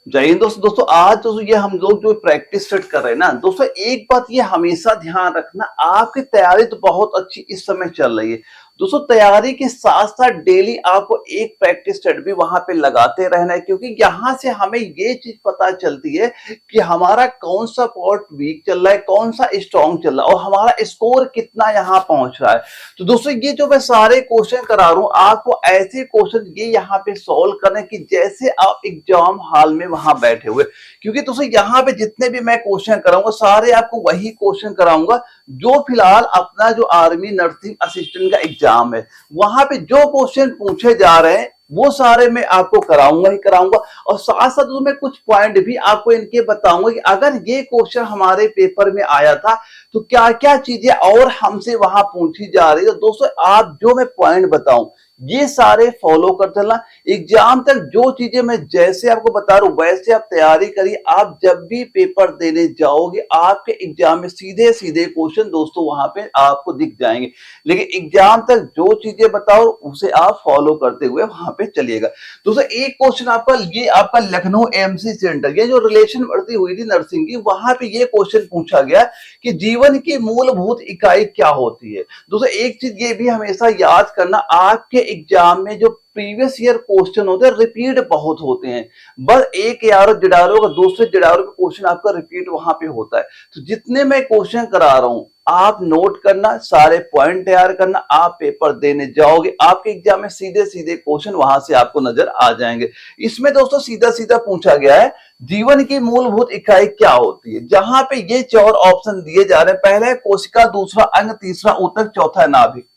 जय हिंद दोस्तों आज दोस्तों ये हम लोग जो प्रैक्टिस सेट कर रहे हैं ना दोस्तों, एक बात ये हमेशा ध्यान रखना, आपकी तैयारी तो बहुत अच्छी इस समय चल रही है दोस्तों। तैयारी के साथ साथ डेली आपको एक प्रैक्टिस सेट भी वहां पे लगाते रहना है, क्योंकि यहां से हमें ये चीज पता चलती है कि हमारा कौन सा पार्ट वीक चल रहा है, कौन सा स्ट्रॉन्ग चल रहा है और हमारा स्कोर कितना यहाँ पहुंच रहा है। तो दोस्तों ये जो मैं सारे क्वेश्चन करा रहा हूँ आपको, ऐसे क्वेश्चन ये यहाँ पे सॉल्व करने की जैसे आप एग्जाम हॉल में वहां बैठे हुए, क्योंकि दोस्तों यहाँ पे जितने भी मैं क्वेश्चन कराऊंगा सारे आपको वही क्वेश्चन कराऊंगा जो फिलहाल अपना जो आर्मी नर्सिंग असिस्टेंट का एग्जाम है वहां पे जो क्वेश्चन पूछे जा रहे हैं वो सारे मैं आपको कराऊंगा ही कराऊंगा। और साथ साथ तो मैं कुछ पॉइंट भी आपको इनके बताऊंगा कि अगर ये क्वेश्चन हमारे पेपर में आया था तो क्या क्या चीजें और हमसे वहां पूछी जा रही है। तो दोस्तों आप जो मैं पॉइंट बताऊं ये सारे फॉलो कर चलना, एग्जाम तक जो चीजें मैं जैसे आपको बता रहा हूं वैसे आप तैयारी करिए। आप जब भी पेपर देने जाओगे आपके एग्जाम में सीधे सीधे क्वेश्चन दोस्तों वहां पे आपको दिख जाएंगे, लेकिन एग्जाम तक जो चीजें बताओ उसे आप फॉलो करते हुए वहां पे चलिएगा। दोस्तों एक क्वेश्चन आपका लखनऊ एमसी सेंटर, ये जो रिलेशन भर्ती हुई थी नर्सिंग की, वहां पे ये क्वेश्चन पूछा गया कि जीवन की मूलभूत इकाई क्या होती है। दोस्तों एक चीज ये भी हमेशा याद करना, आपके एग्जाम में जो प्रीवियस ईयर क्वेश्चन होते हैं रिपीट बहुत होते हैं, बस एक यारो जिडारो का दूसरे जिडारो का क्वेश्चन आपका रिपीट वहां पे होता है। तो जितने मैं क्वेश्चन करा रहा हूं आप नोट करना, सारे पॉइंट तैयार करना, आप पेपर देने जाओगे आपके एग्जाम में सीधे सीधे क्वेश्चन वहां से आपको नजर आ जाएंगे। इसमें दोस्तों सीधा सीधा पूछा गया है जीवन की मूलभूत इकाई क्या होती है, जहां पे ये चार ऑप्शन दिए जा रहे हैं, पहला है कोशिका, दूसरा अंग, तीसरा ऊतक, चौथा है नाभिक।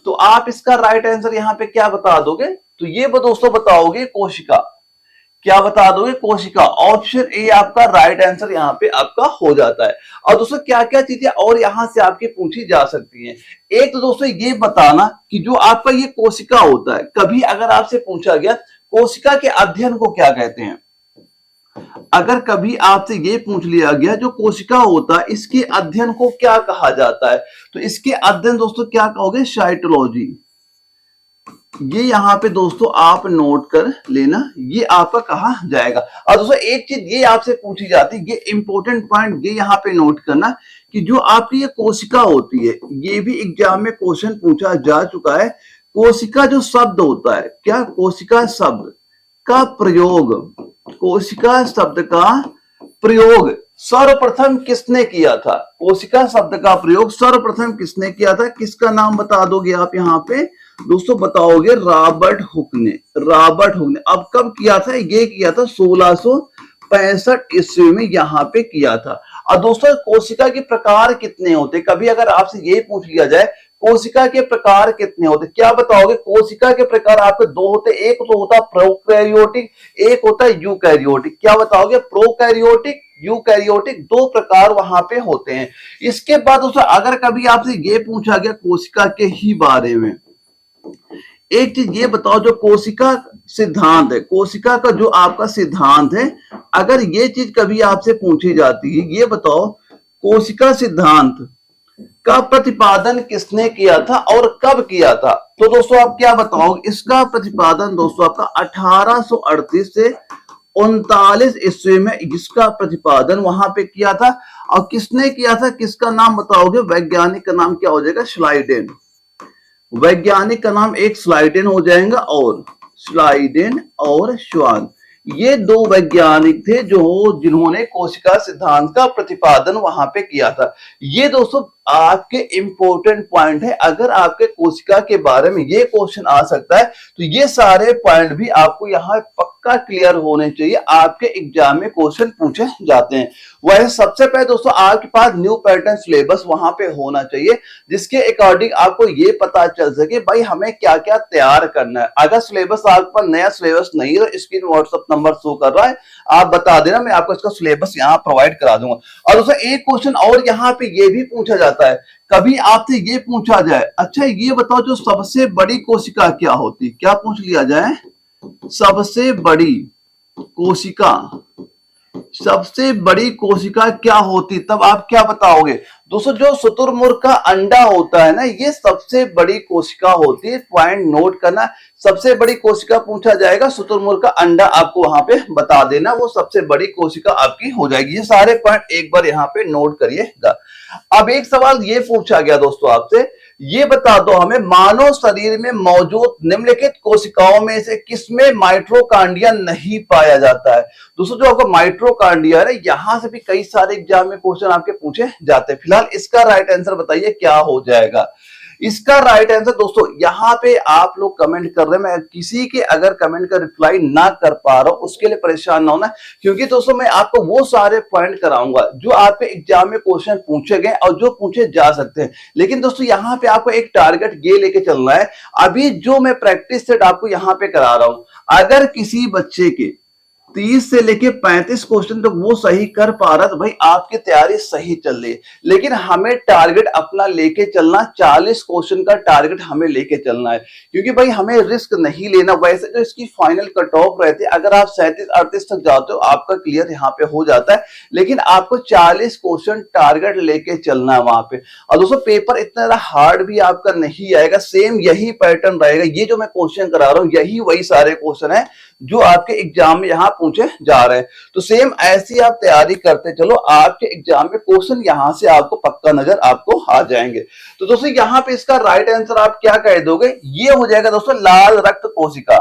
तो आप इसका राइट आंसर यहाँ पे क्या बता दोगे, तो ये दोस्तों बताओगे कोशिका। क्या बता दोगे, कोशिका। ऑप्शन ए आपका राइट आंसर यहाँ पे आपका हो जाता है। और दोस्तों क्या क्या चीजें और यहां से आपकी पूछी जा सकती हैं, एक तो दोस्तों ये बताना कि जो आपका ये कोशिका होता है, कभी अगर आपसे पूछा गया कोशिका के अध्ययन को क्या कहते हैं, अगर कभी आपसे ये पूछ लिया गया जो कोशिका होता है इसके अध्ययन को क्या कहा जाता है, तो इसके अध्ययन दोस्तों क्या कहोगे, साइटोलॉजी। ये यहाँ पे दोस्तों आप नोट कर लेना, ये आपका कहा जाएगा। और दोस्तों एक चीज ये आपसे पूछी जाती है, ये इंपॉर्टेंट पॉइंट ये यहाँ पे नोट करना कि जो आपकी ये कोशिका होती है, ये भी एग्जाम में क्वेश्चन पूछा जा चुका है। कोशिका जो शब्द होता है, क्या कोशिका शब्द का प्रयोग, कोशिका शब्द का प्रयोग सर्वप्रथम किसने किया था, कोशिका शब्द का प्रयोग सर्वप्रथम किसने किया था, किसका नाम बता दोगे आप यहाँ पे दोस्तों, बताओगे रॉबर्ट हुक ने। रॉबर्ट हुक ने अब कब किया था, ये किया था 1665 ईस्वी में यहाँ पे किया था। और दोस्तों कोशिका के प्रकार कितने होते, कभी अगर आपसे ये पूछ लिया जाए कोशिका के प्रकार कितने होते, क्या बताओगे, कोशिका के प्रकार आपके दो होते, एक तो होता है प्रोकैरियोटिक, एक होता है यूकैरियोटिक। क्या बताओगे, प्रोकैरियोटिक यूकैरियोटिक, दो प्रकार वहां पे होते हैं। इसके बाद दोस्तों अगर कभी आपसे ये पूछा गया कोशिका के ही बारे में, एक चीज ये बताओ जो कोशिका सिद्धांत है, कोशिका का जो आपका सिद्धांत है, अगर ये चीज कभी आपसे पूछी जाती है, ये बताओ कोशिका सिद्धांत का प्रतिपादन किसने किया था और कब किया था, तो दोस्तों आप क्या बताओगे, इसका प्रतिपादन दोस्तों आपका 1838 से 39 ईस्वी में इसका प्रतिपादन वहां पे किया था। और किसने किया था, किसका नाम बताओगे, वैज्ञानिक का नाम क्या हो जाएगा, स्लाइडेन। वैज्ञानिक का नाम एक स्लाइडेन हो जाएगा, और स्लाइडेन और श्वान, ये दो वैज्ञानिक थे जो जिन्होंने कोशिका सिद्धांत का प्रतिपादन वहां पे किया था। ये दोस्तों आपके इंपॉर्टेंट पॉइंट है, अगर आपके कोशिका के बारे में ये क्वेश्चन आ सकता है तो ये सारे पॉइंट भी आपको यहाँ पक्का क्लियर होने चाहिए, आपके एग्जाम में क्वेश्चन पूछे जाते हैं। वह सबसे पहले दोस्तों आपके पास न्यू पैटर्न सिलेबस वहां पे होना चाहिए, जिसके अकॉर्डिंग आपको ये पता चल सके भाई हमें क्या क्या तैयार करना है। अगर सिलेबस आपके पास नया सिलेबस नहीं है तो स्क्रीन व्हाट्सएप नंबर शो कर रहा है, आप बता देना, मैं आपको इसका सिलेबस यहाँ प्रोवाइड करा दूंगा। और दोस्तों एक क्वेश्चन और यहाँ पे ये भी पूछा जाता है, कभी आपसे ये पूछा जाए अच्छा ये बताओ जो सबसे बड़ी कोशिका क्या होती, क्या पूछ लिया जाए, सबसे बड़ी कोशिका, सबसे बड़ी कोशिका क्या होती, तब आप क्या बताओगे दोस्तों, जो शुतुरमुर्ग का अंडा होता है ना, ये सबसे बड़ी कोशिका होती है। पॉइंट नोट करना, सबसे बड़ी कोशिका पूछा जाएगा, शुतुरमुर्ग का अंडा आपको वहां पे बता देना, वो सबसे बड़ी कोशिका आपकी हो जाएगी। ये सारे पॉइंट एक बार यहाँ पे नोट करिएगा। अब एक सवाल ये पूछा गया दोस्तों आपसे, ये बता दो हमें मानव शरीर में मौजूद निम्नलिखित कोशिकाओं में से किसमें माइटोकांड्रिया नहीं पाया जाता है। दोस्तों जो आपका माइटोकांड्रिया है, यहां से भी कई सारे एग्जाम में क्वेश्चन आपके पूछे जाते हैं। फिलहाल इसका राइट आंसर बताइए क्या हो जाएगा। इसका राइट आंसर दोस्तों यहाँ पे आप लोग कमेंट कर रहे हैं, मैं किसी के अगर कमेंट का रिप्लाई ना कर पा रहा हूं उसके लिए परेशान ना होना, क्योंकि दोस्तों मैं आपको वो सारे पॉइंट कराऊंगा जो आपके एग्जाम में क्वेश्चन पूछे गए और जो पूछे जा सकते हैं। लेकिन दोस्तों यहाँ पे आपको एक टारगेट ये लेके चलना है, अभी जो मैं प्रैक्टिस सेट आपको यहाँ पे करा रहा हूं, अगर किसी बच्चे के 30 से लेके 35 क्वेश्चन तक वो सही कर पा रहा तो भाई आपकी तैयारी सही चल रही है। लेकिन हमें टारगेट अपना लेके चलना, 40 क्वेश्चन का टारगेट हमें लेके चलना है, क्योंकि भाई हमें रिस्क नहीं लेना। वैसे जो इसकी फाइनल कट ऑफ रहती है, अगर आप 37-38 तक जाते हो आपका क्लियर यहाँ पे हो जाता है, लेकिन आपको 40 क्वेश्चन टारगेट लेके चलना है वहां पे। और दोस्तों पेपर इतना ज्यादा हार्ड भी आपका नहीं आएगा, सेम यही पैटर्न रहेगा। ये जो मैं क्वेश्चन करा रहा हूँ यही वही सारे क्वेश्चन है जो आपके एग्जाम में यहाँ पूछे जा रहे हैं। तो सेम ऐसी आप तैयारी करते चलो, आपके एग्जाम में क्वेश्चन यहां से आपको पक्का नजर आपको आ जाएंगे। तो दोस्तों यहाँ पे इसका राइट आंसर आप क्या कह दोगे, ये हो जाएगा दोस्तों लाल रक्त कोशिका।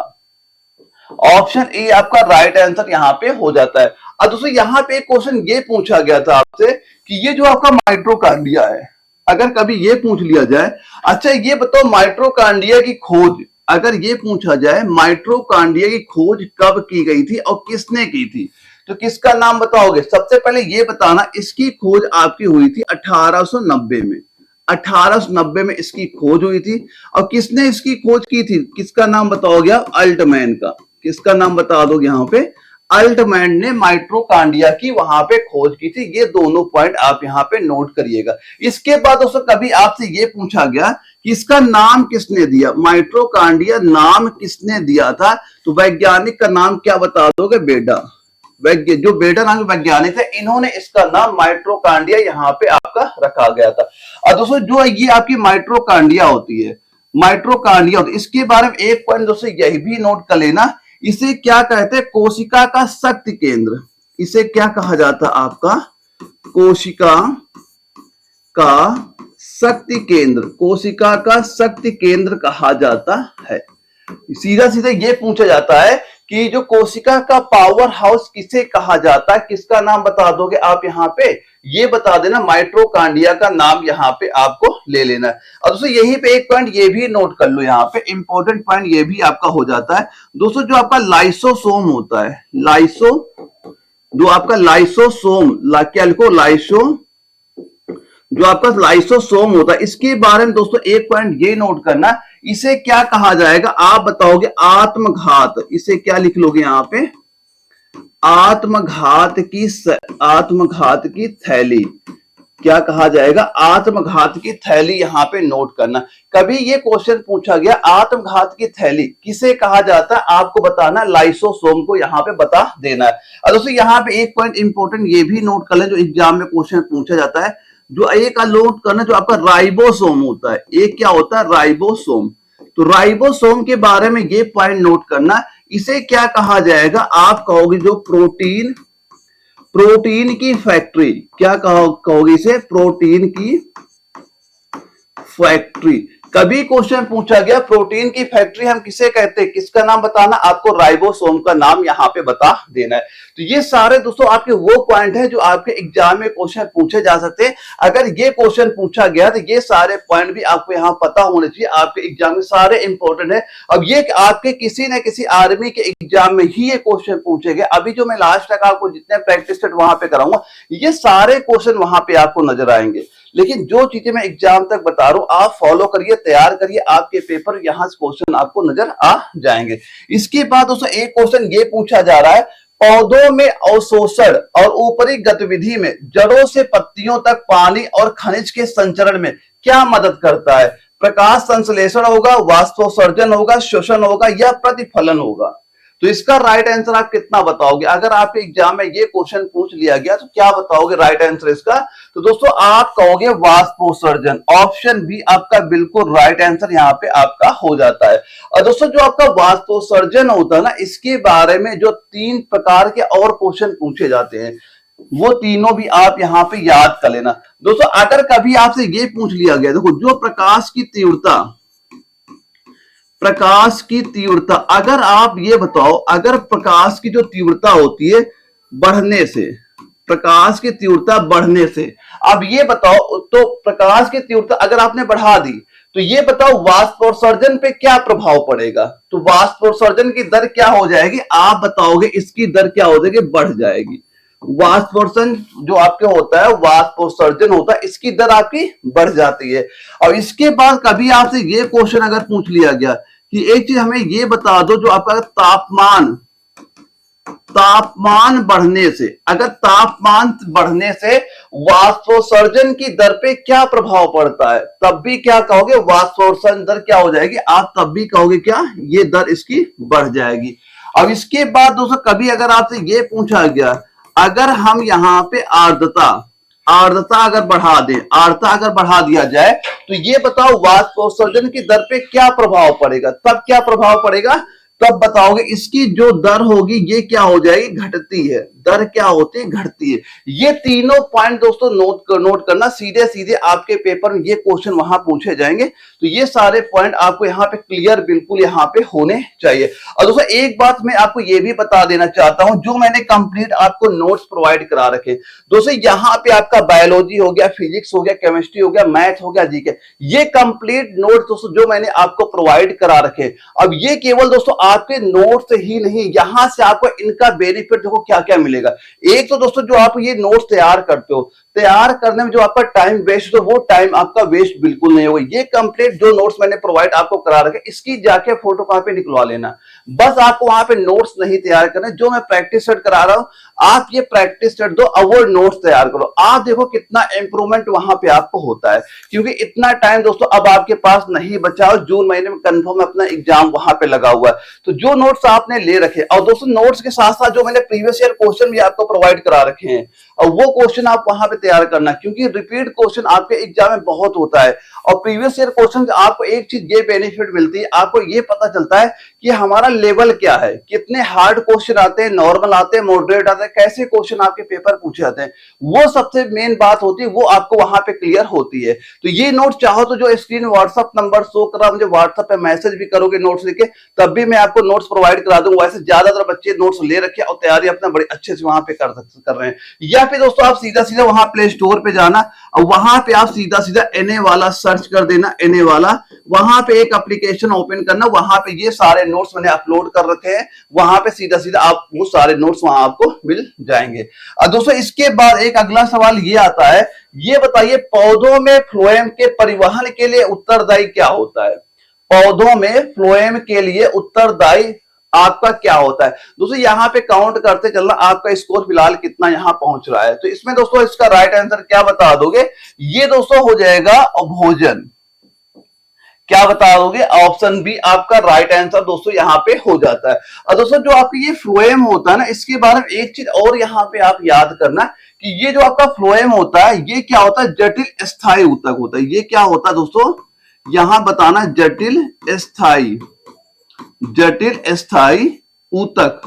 ऑप्शन ए आपका राइट आंसर यहाँ पे हो जाता है। अब दोस्तों यहाँ पे एक क्वेश्चन ये पूछा गया था आपसे कि ये जो आपका माइटोकांड्रिया है, अगर कभी ये पूछ लिया जाए, अच्छा ये बताओ माइटोकांड्रिया की खोज अगर ये पूछा जाए, माइटोकांड्रिया की खोज कब की गई थी और किसने की थी, तो किसका नाम बताओगे। सबसे पहले ये बताना इसकी खोज आपकी हुई थी 1890 में। 1890 में इसकी खोज हुई थी और किसने इसकी खोज की थी, किसका नाम बताओगे आप, अल्टमैन का। किसका नाम बता दोगे यहाँ पे, अल्टमैन ने माइटोकांड्रिया की वहां पे खोज की थी। ये दोनों पॉइंट आप यहाँ पे नोट करिएगा। इसके बाद दोस्तों कभी आपसे ये पूछा गया कि इसका नाम किसने दिया, माइटोकांड्रिया नाम किसने दिया था, तो वैज्ञानिक का नाम क्या बता दोगे, बेडा। जो बेडा नाम के वैज्ञानिक थे, इन्होंने इसका नाम माइटोकांड्रिया यहाँ पे आपका रखा गया था। और दोस्तों जो ये आपकी माइटोकांड्रिया होती है, माइटोकांड्रिया होती है, इसके बारे में एक पॉइंट दोस्तों यही भी नोट कर लेना, इसे क्या कहते हैं, कोशिका का शक्ति केंद्र। इसे क्या कहा जाता है आपका, कोशिका का शक्ति केंद्र। कोशिका का शक्ति केंद्र कहा जाता है। सीधा सीधा ये पूछा जाता है कि जो कोशिका का पावर हाउस किसे कहा जाता है, किसका नाम बता दोगे आप यहाँ पे, ये बता देना, माइटोकांड्रिया का नाम यहाँ पे आपको ले लेना है। और दोस्तों यहीं पे एक पॉइंट ये भी नोट कर लो, यहाँ पे इंपॉर्टेंट पॉइंट ये भी आपका हो जाता है दोस्तों, जो आपका लाइसोसोम होता है, जो आपका लाइसोसोम, क्या लिखो, जो आपका लाइसोसोम होता है, इसके बारे में दोस्तों एक पॉइंट ये नोट करना, इसे क्या कहा जाएगा, आप बताओगे, आत्मघात। इसे क्या लिख लोगे यहाँ पे, आत्मघात की थैली। क्या कहा जाएगा, आत्मघात की थैली यहाँ पे नोट करना। कभी ये क्वेश्चन पूछा गया आत्मघात की थैली किसे कहा जाता है, आपको बताना, लाइसोसोम को यहाँ पे बता देना है। और दोस्तों यहाँ पे एक पॉइंट इंपॉर्टेंट ये भी नोट कर लें, जो एग्जाम में क्वेश्चन पूछा जाता है, जो एक नोट करना, जो आपका राइबोसोम होता है, एक क्या होता है, राइबोसोम। तो राइबोसोम के बारे में ये पॉइंट नोट करना, इसे क्या कहा जाएगा, आप कहोगे जो प्रोटीन की फैक्ट्री। क्या कहोगे इसे, प्रोटीन की फैक्ट्री। कभी क्वेश्चन पूछा गया प्रोटीन की फैक्ट्री हम किसे कहते हैं, किसका नाम बताना, आपको राइबोसोम का नाम यहाँ पे बता देना है। तो ये सारे दोस्तों आपके वो पॉइंट है जो आपके एग्जाम में क्वेश्चन पूछे जा सकते हैं। अगर ये क्वेश्चन पूछा गया तो ये सारे पॉइंट भी आपको यहाँ पता होने चाहिए, आपके एग्जाम में सारे इंपॉर्टेंट है। अब ये आपके किसी न किसी आर्मी के एग्जाम में ही ये क्वेश्चन पूछे गए। अभी जो मैं लास्ट तक आपको जितने प्रैक्टिस सेट वहां पे कराऊंगा, ये सारे क्वेश्चन वहां पे आपको नजर आएंगे। लेकिन जो चीजें मैं एग्जाम तक बता रहा हूं, आप फॉलो करिए, तैयार करिए, आपके पेपर यहां से क्वेश्चन आपको नजर आ जाएंगे। इसके बाद दोस्तों एक क्वेश्चन ये पूछा जा रहा है, पौधों में अवशोषण और ऊपरी गतिविधि में जड़ों से पत्तियों तक पानी और खनिज के संचरण में क्या मदद करता है, प्रकाश संश्लेषण होगा, वाष्पोत्सर्जन होगा, शोषण होगा या प्रतिफलन होगा। तो इसका राइट आंसर आप कितना बताओगे? अगर आपके एग्जाम में ये क्वेश्चन पूछ लिया गया तो क्या बताओगे राइट आंसर इसका? तो दोस्तों आप कहोगे वाष्पोत्सर्जन। ऑप्शन बी आपका बिल्कुल राइट आंसर यहाँ पे आपका हो जाता है। और दोस्तों जो आपका वाष्पोत्सर्जन होता है ना, इसके बारे में जो 3 प्रकार के और क्वेश्चन पूछे जाते हैं, वो तीनों भी आप यहां पे याद कर लेना। दोस्तों अगर कभी आपसे ये पूछ लिया गया, देखो जो प्रकाश की तीव्रता, अगर आप ये बताओ, अगर प्रकाश की जो तीव्रता होती है बढ़ने से, प्रकाश की तीव्रता बढ़ने से, अब ये बताओ तो प्रकाश की तीव्रता अगर आपने बढ़ा दी तो ये बताओ वाष्पोत्सर्जन पे क्या प्रभाव पड़ेगा? तो वाष्पोत्सर्जन की दर क्या हो जाएगी? आप बताओगे इसकी दर क्या हो जाएगी? बढ़ जाएगी। वाष्पोत्सर्जन जो आपके होता है, वाष्पोत्सर्जन होता है, इसकी दर आपकी बढ़ जाती है। और इसके बाद कभी आपसे ये क्वेश्चन अगर पूछ लिया गया कि एक चीज हमें ये बता दो, जो आपका तापमान बढ़ने से, अगर तापमान बढ़ने से वाष्पोत्सर्जन की दर पे क्या प्रभाव पड़ता है, तब भी क्या कहोगे? वाष्पोत्सर्जन दर क्या हो जाएगी? आप तब भी कहोगे क्या? ये दर इसकी बढ़ जाएगी। अब इसके बाद दोस्तों कभी अगर आपसे ये पूछा गया, अगर हम यहाँ पे आर्द्रता अगर बढ़ा दें, आर्द्रता अगर बढ़ा दिया जाए तो ये बताओ वाष्पोत्सर्जन की दर पे क्या प्रभाव पड़ेगा? तब क्या प्रभाव पड़ेगा? तब बताओगे इसकी जो दर होगी ये क्या हो जाएगी? घटती है। दर क्या होती है? घटती है। ये तीनों पॉइंट दोस्तों नोट करना, सीधे सीधे आपके पेपर में ये क्वेश्चन वहां पूछे जाएंगे। तो ये सारे पॉइंट आपको यहाँ पे क्लियर बिल्कुल यहाँ पे होने चाहिए। और दोस्तों एक बात मैं आपको ये भी बता देना चाहता हूं, जो मैंने कंप्लीट आपको नोट्स प्रोवाइड करा रखे दोस्तों, यहाँ पे आपका बायोलॉजी हो गया, फिजिक्स हो गया, केमिस्ट्री हो गया, मैथ हो गया, जीके, ये कंप्लीट नोट दोस्तों जो मैंने आपको प्रोवाइड करा रखे। अब ये केवल दोस्तों आपके नोट से ही नहीं, यहां से आपको इनका बेनिफिट देखो क्या क्या मिलेगा। एक तो दोस्तों जो आप ये नोट्स तैयार करते हो, तैयार करने में जो आपका टाइम वेस्ट हो, वो टाइम आपका वेस्ट बिल्कुल नहीं होगा। ये कंप्लीट जो नोट्स मैंने प्रोवाइड आपको करा रखे, इसकी जाके फोटो कॉपी निकलवा लेना। बस आपको वहां पे नोट्स नहीं तैयार करने, जो मैं प्रैक्टिस सेट करा रहा हूं आप ये प्रैक्टिस सेट दो और वो नोट्स तैयार करो। आप देखो कितना इंप्रूवमेंट वहां पे आपको होता है, क्योंकि इतना टाइम दोस्तों अब आपके पास नहीं बचा हो। जून महीने में कंफर्म अपना एग्जाम वहां पे लगा हुआ है। तो जो नोट्स आपने ले रखे, और दोस्तों नोट्स के साथ साथ जो मैंने प्रीवियस ईयर क्वेश्चन भी आपको प्रोवाइड करा रखे हैं, और वो क्वेश्चन आप वहां पे तैयार करना, क्योंकि रिपीट क्वेश्चन आपके एग्जाम में बहुत होता है। और प्रीवियस ईयर क्वेश्चन से आपको एक चीज ये बेनिफिट मिलती है, आपको ये पता चलता है कि हमारा लेवल क्या है, कितने हार्ड क्वेश्चन आते हैं, नॉर्मल आते हैं, मॉडरेट आते हैं, कैसे क्वेश्चन आपके पेपर पूछे जाते हैं। वो सबसे मेन बात होती है, वो आपको वहां पे क्लियर होती है। तो ये नोट चाहो तो जो स्क्रीन व्हाट्सएप नंबर शो कर रहा, मुझे व्हाट्सएप पे मैसेज भी करोगे नोट्स लिखे, तब भी मैं आपको नोट्स प्रोवाइड करा दूंगा। वैसे ज्यादातर बच्चे नोट्स ले रखे और तैयारी अपना बड़े अच्छे से वहां पे कर रहे हैं। या फिर दोस्तों आप सीधा सीधा वहां प्ले स्टोर पे जाना और वहां पे आप सीधा सीधा एनए वाला सर्च कर देना, एनए वाला, वहां पे एक एप्लीकेशन ओपन करना, वहां पे ये सारे नोट्स मैंने अपलोड कर रखे हैं, वहां पे सीधा सीधा आप वो सारे नोट्स वहां आपको मिल जाएंगे। और दोस्तों इसके बाद एक अगला सवाल ये आता है, ये बताइए पौधों में फ्लोएम के परिवहन के लिए उत्तरदायी क्या होता है? पौधों में फ्लोएम के लिए उत्तरदायी आपका क्या होता है? दोस्तों यहां पे काउंट करते चलना, आपका स्कोर फिलहाल कितना यहां पहुंच रहा है। तो इसमें दोस्तों इसका राइट आंसर क्या बता दोगे? ये दोस्तों हो जाएगा भोजन। क्या बता दोगे? ऑप्शन बी आपका राइट आंसर दोस्तों यहां पे हो जाता है। और दोस्तों जो आपका ये फ्लोएम होता है ना, इसके बारे में एक चीज और यहां पे आप याद करना कि ये जो आपका फ्लोएम होता है, ये क्या होता है? जटिल स्थायी ऊतक होता है। ये क्या होता है दोस्तों? यहां बताना, जटिल स्थायी ऊतक।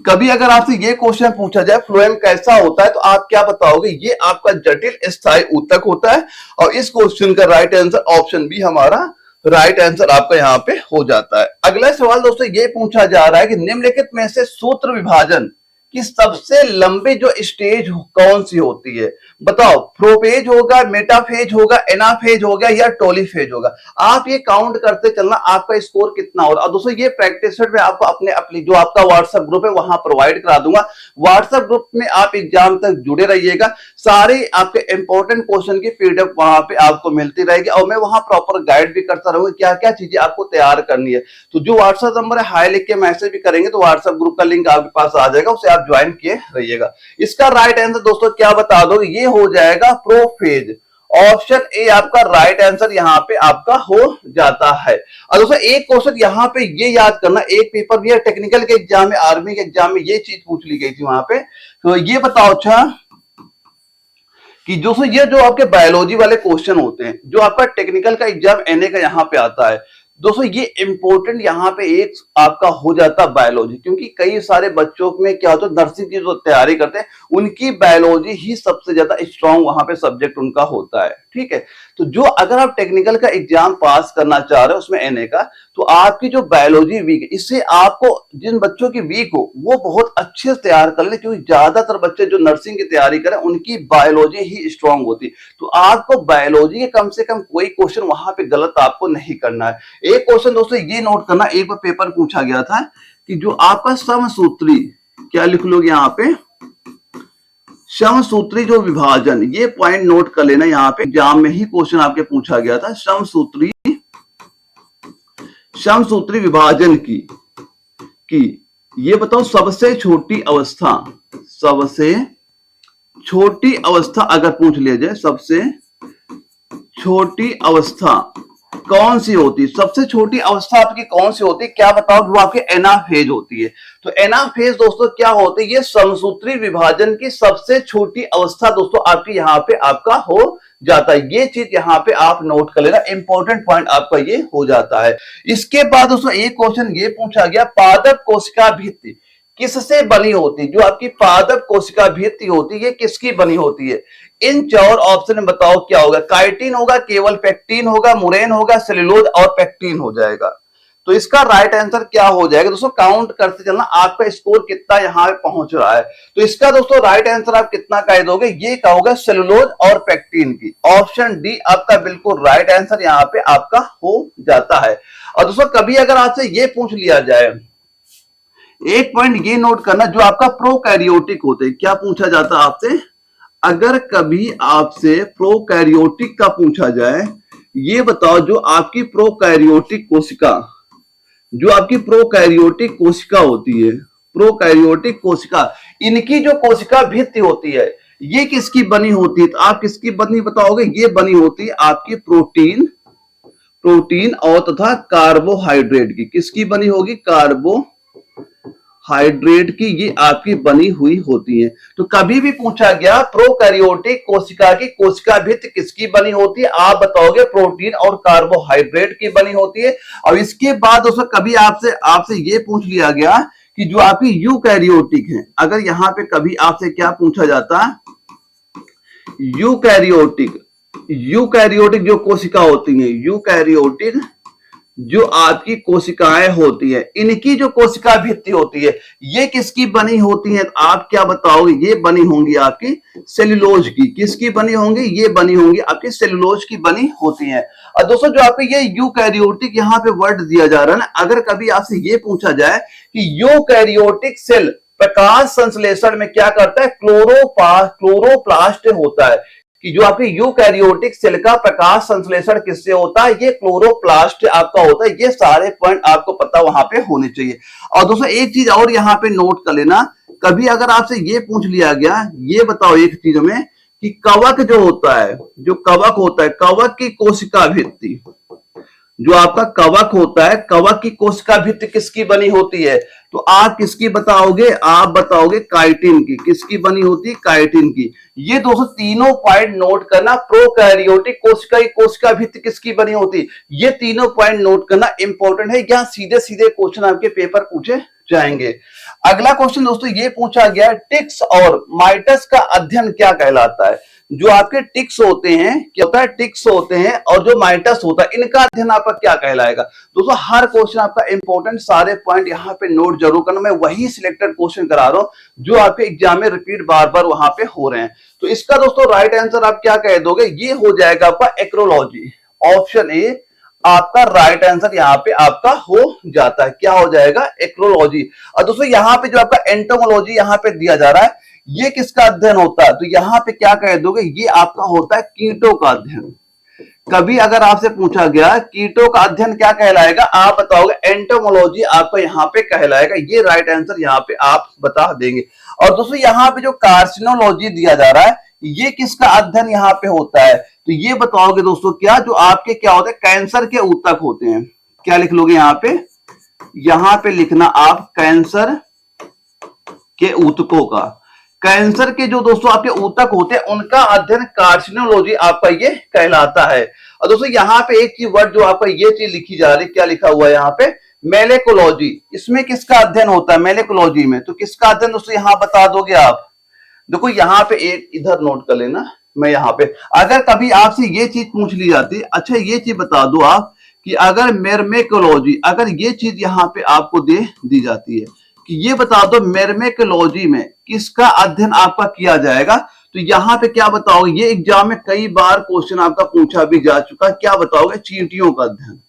कभी अगर आपसे ये क्वेश्चन पूछा जाए फ्लोएम कैसा होता है, तो आप क्या बताओगे? ये आपका जटिल स्थायी ऊतक होता है। और इस क्वेश्चन का राइट आंसर ऑप्शन बी हमारा राइट आंसर आपका यहां पे हो जाता है। अगला सवाल दोस्तों ये पूछा जा रहा है कि निम्नलिखित में से सूत्र विभाजन कि सबसे लंबी जो स्टेज कौन सी होती है? बताओ, प्रोफेज होगा, मेटाफेज होगा, एनाफेज होगा या टोलीफेज होगा? आप ये काउंट करते चलना, आपका स्कोर कितना हो रहा है। और दोस्तों ये प्रैक्टिस सेट में आपको अपने जो आपका व्हाट्सएप ग्रुप है वहां प्रोवाइड करा दूंगा। व्हाट्सएप ग्रुप में आप एग्जाम तक जुड़े रहिएगा, सारे आपके इंपॉर्टेंट क्वेश्चन की पीडीएफ वहां पे आपको मिलती रहेगी, और मैं वहां प्रॉपर गाइड भी करता रहूंगा क्या क्या चीजें आपको तैयार करनी है। तो जो व्हाट्सएप नंबर है, हाई लिख के मैसेज भी करेंगे तो व्हाट्सएप ग्रुप का लिंक आपके पास आ जाएगा, उसे ज्वाइन किए रहिएगा। इसका राइट आंसर दोस्तों क्या बता दो? ये हो जाएगा प्रोफेज। ऑप्शन ए आपका राइट आंसर यहाँ पे आपका हो जाता है। और दोस्तों एक क्वेश्चन यहाँ पे ये याद करना, एक पेपर भी है टेक्निकल के एग्जाम में, आर्मी के एग्जाम में ये चीज पूछ ली गई थी वहां पे। तो ये बताओ अच्छा कि दोस्तों ये जो आपके बायोलॉजी वाले क्वेश्चन होते हैं, जो आपका टेक्निकल का एग्जाम एनए का यहाँ पे आता है दोस्तों, ये इंपॉर्टेंट यहाँ पे एक आपका हो जाता है बायोलॉजी, क्योंकि कई सारे बच्चों में क्या होता है नर्सिंग की जो तैयारी करते हैं उनकी बायोलॉजी ही सबसे ज्यादा स्ट्रांग वहां पे सब्जेक्ट उनका होता है, ठीक है। तो जो अगर आप टेक्निकल का एग्जाम पास करना चाह रहे हो उसमें एनए का, तो आपकी जो बायोलॉजी वीक है, इससे आपको जिन बच्चों की वीक हो वो बहुत अच्छे से तैयार कर ले, क्योंकि ज्यादातर बच्चे जो नर्सिंग की तैयारी करें उनकी बायोलॉजी ही स्ट्रांग होती है। तो आपको बायोलॉजी के कम से कम कोई क्वेश्चन वहां पे गलत आपको नहीं करना है। एक क्वेश्चन दोस्तों ये नोट करना, एक बार पेपर पूछा गया था कि जो आपका समसूत्री, क्या लिख लोगे यहाँ पे, समसूत्री जो विभाजन, ये पॉइंट नोट कर लेना, यहाँ पे एग्जाम में ही क्वेश्चन आपके पूछा गया था। समसूत्री विभाजन की ये बताओ सबसे छोटी अवस्था, सबसे छोटी अवस्था अगर पूछ लिया जाए, सबसे छोटी अवस्था कौन सी होती है, सबसे छोटी अवस्था आपकी कौन सी होती है, क्या बताओ, वो आपकी एनाफेज होती है। तो एनाफेज दोस्तों क्या होती है, ये समसूत्री विभाजन की सबसे छोटी अवस्था दोस्तों आपकी यहाँ पे आपका हो जाता है। ये चीज यहाँ पे आप नोट कर लेना, इंपॉर्टेंट पॉइंट आपका ये हो जाता है। इसके बाद दोस्तों एक क्वेश्चन ये पूछा गया, पादप कोशिका भित्ति किससे बनी होती है, जो आपकी पादप कोशिका भित्ति होती है ये किसकी बनी होती है। इन चार ऑप्शन में बताओ क्या होगा, काइटिन होगा, केवल पेक्टिन होगा, मुरेन होगा, सेलुलोज और पेक्टिन हो जाएगा। तो इसका राइट आंसर क्या हो जाएगा दोस्तों, काउंट करते चलना आपका स्कोर कितना यहाँ पे पहुंच रहा है। तो इसका दोस्तों राइट आंसर आप कितना कह दोगे, ये कहोगे सेलुलोज और पेक्टिन की। ऑप्शन डी आपका बिल्कुल राइट आंसर यहाँ पे आपका हो जाता है। और दोस्तों कभी अगर आपसे ये पूछ लिया जाए, एक पॉइंट ये नोट करना, जो आपका प्रोकैरियोटिक होते हैं, क्या पूछा जाता है आपसे, अगर कभी आपसे प्रोकैरियोटिक का पूछा जाए, ये बताओ जो आपकी प्रोकैरियोटिक कोशिका, जो आपकी प्रोकैरियोटिक कोशिका होती है, प्रोकैरियोटिक कोशिका, इनकी जो कोशिका भित्ति होती है ये किसकी बनी होती है, तो आप किसकी बनी बताओगे, ये बनी होती है आपकी प्रोटीन और तथा कार्बोहाइड्रेट की। किसकी बनी होगी, कार्बोहाइड्रेट की ये आपकी बनी हुई होती है। तो कभी भी पूछा गया प्रोकैरियोटिक कोशिका की कोशिका भित्ति किसकी बनी होती है, आप बताओगे प्रोटीन और कार्बोहाइड्रेट की बनी होती है। और इसके बाद दोस्तों कभी आपसे ये पूछ लिया गया कि जो आपकी यूकैरियोटिक है, अगर यहाँ पे कभी आपसे क्या पूछा जाता, यूकैरियोटिक जो कोशिका होती है, यूकैरियोटिक जो आपकी कोशिकाएं होती है, इनकी जो कोशिका भित्ति होती है ये किसकी बनी होती है, आप क्या बताओगे, ये बनी होंगी आपकी सेलुलोज की। किसकी बनी होंगी, ये बनी होंगी आपकी सेलुलोज की बनी होती है। और दोस्तों जो आपके ये यूकैरियोटिक यहाँ पे वर्ड दिया जा रहा है ना, अगर कभी आपसे ये पूछा जाए कि यूकैरियोटिक सेल प्रकाश संश्लेषण में क्या करता है, क्लोरोप्लास्ट होता है, कि जो आपके यूकैरियोटिक सेल का प्रकाश संश्लेषण किससे होता है, ये क्लोरोप्लास्ट आपका होता है। ये सारे पॉइंट आपको पता वहां पे होने चाहिए। और दोस्तों एक चीज और यहाँ पे नोट कर लेना, कभी अगर आपसे ये पूछ लिया गया, ये बताओ एक चीज में कि कवक जो होता है, जो कवक होता है, कवक की कोशिका भित्ति, जो आपका कवक होता है, कवक की कोशिका भित्ति किसकी बनी होती है, तो आप किसकी बताओगे, आप बताओगे काइटिन की। किसकी बनी होती है, काइटिन की। ये दोस्तों तीनों पॉइंट नोट करना, प्रोकैरियोटिक कोशिका की कोशिका भित्ति किसकी बनी होती है, ये तीनों पॉइंट नोट करना इंपॉर्टेंट है। यहाँ सीधे सीधे क्वेश्चन आपके पेपर पूछे जाएंगे। अगला क्वेश्चन दोस्तों ये पूछा गया, टिक्स और माइटस का अध्ययन क्या कहलाता है। जो आपके टिक्स होते हैं, क्या होता है, टिक्स होते हैं और जो माइटस होता है, इनका अध्ययन आपका क्या कहलाएगा। दोस्तों हर क्वेश्चन आपका इंपॉर्टेंट, सारे पॉइंट यहाँ पे नोट जरूर करना। मैं वही सिलेक्टेड क्वेश्चन करा रहा हूं जो आपके एग्जाम में रिपीट बार बार वहां पे हो रहे हैं। तो इसका दोस्तों राइट आंसर आप क्या कह दोगे, ये हो जाएगा आपका एक्रोलॉजी। ऑप्शन ए आपका राइट आंसर यहाँ पे आपका हो जाता है। क्या हो जाएगा, एक्रोलॉजी। और दोस्तों यहाँ पे जो आपका एंटोमोलॉजी यहाँ पे दिया जा रहा है, ये किसका अध्ययन होता है, तो यहाँ पे क्या कह दोगे, ये आपका होता है कीटों का अध्ययन। कभी अगर आपसे पूछा गया कीटों का अध्ययन क्या कहलाएगा, आप बताओगे एंटोमोलॉजी आपका यहाँ पे कहलाएगा। ये राइट आंसर यहाँ पे आप बता देंगे। और दोस्तों यहाँ पे जो कार्सिनोलॉजी दिया जा रहा है, ये किसका अध्ययन यहाँ पे होता है, तो तो ये बताओगे दोस्तों क्या जो आपके क्या होते हैं कैंसर के ऊतक होते हैं, क्या लिख लोगे यहां पे लिखना आप कैंसर के ऊतकों का। कैंसर के जो दोस्तों आपके ऊतक होते हैं उनका अध्ययन कार्सिनोलॉजी आपका ये कहलाता है। और दोस्तों यहाँ पे एक चीज वर्ड जो आपका ये चीज लिखी जा रही है, क्या लिखा हुआ है यहाँ पे, मेलेकोलॉजी। इसमें किसका अध्ययन होता है मेलेकोलॉजी में, तो किसका अध्ययन दोस्तों यहाँ बता दोगे आप। देखो यहाँ पे एक इधर नोट कर लेना, मैं यहाँ पे अगर कभी आपसे ये चीज पूछ ली जाती है, अच्छा ये चीज बता दो आप कि अगर मेरमेकोलॉजी, अगर ये चीज यहाँ पे आपको दे दी जाती है कि ये बता दो मेरमेकोलॉजी में किसका अध्ययन आपका किया जाएगा, तो यहाँ पे क्या बताओगे, ये एग्जाम में कई बार क्वेश्चन आपका पूछा भी जा चुका, क्या बताओगे, चींटियों का अध्ययन।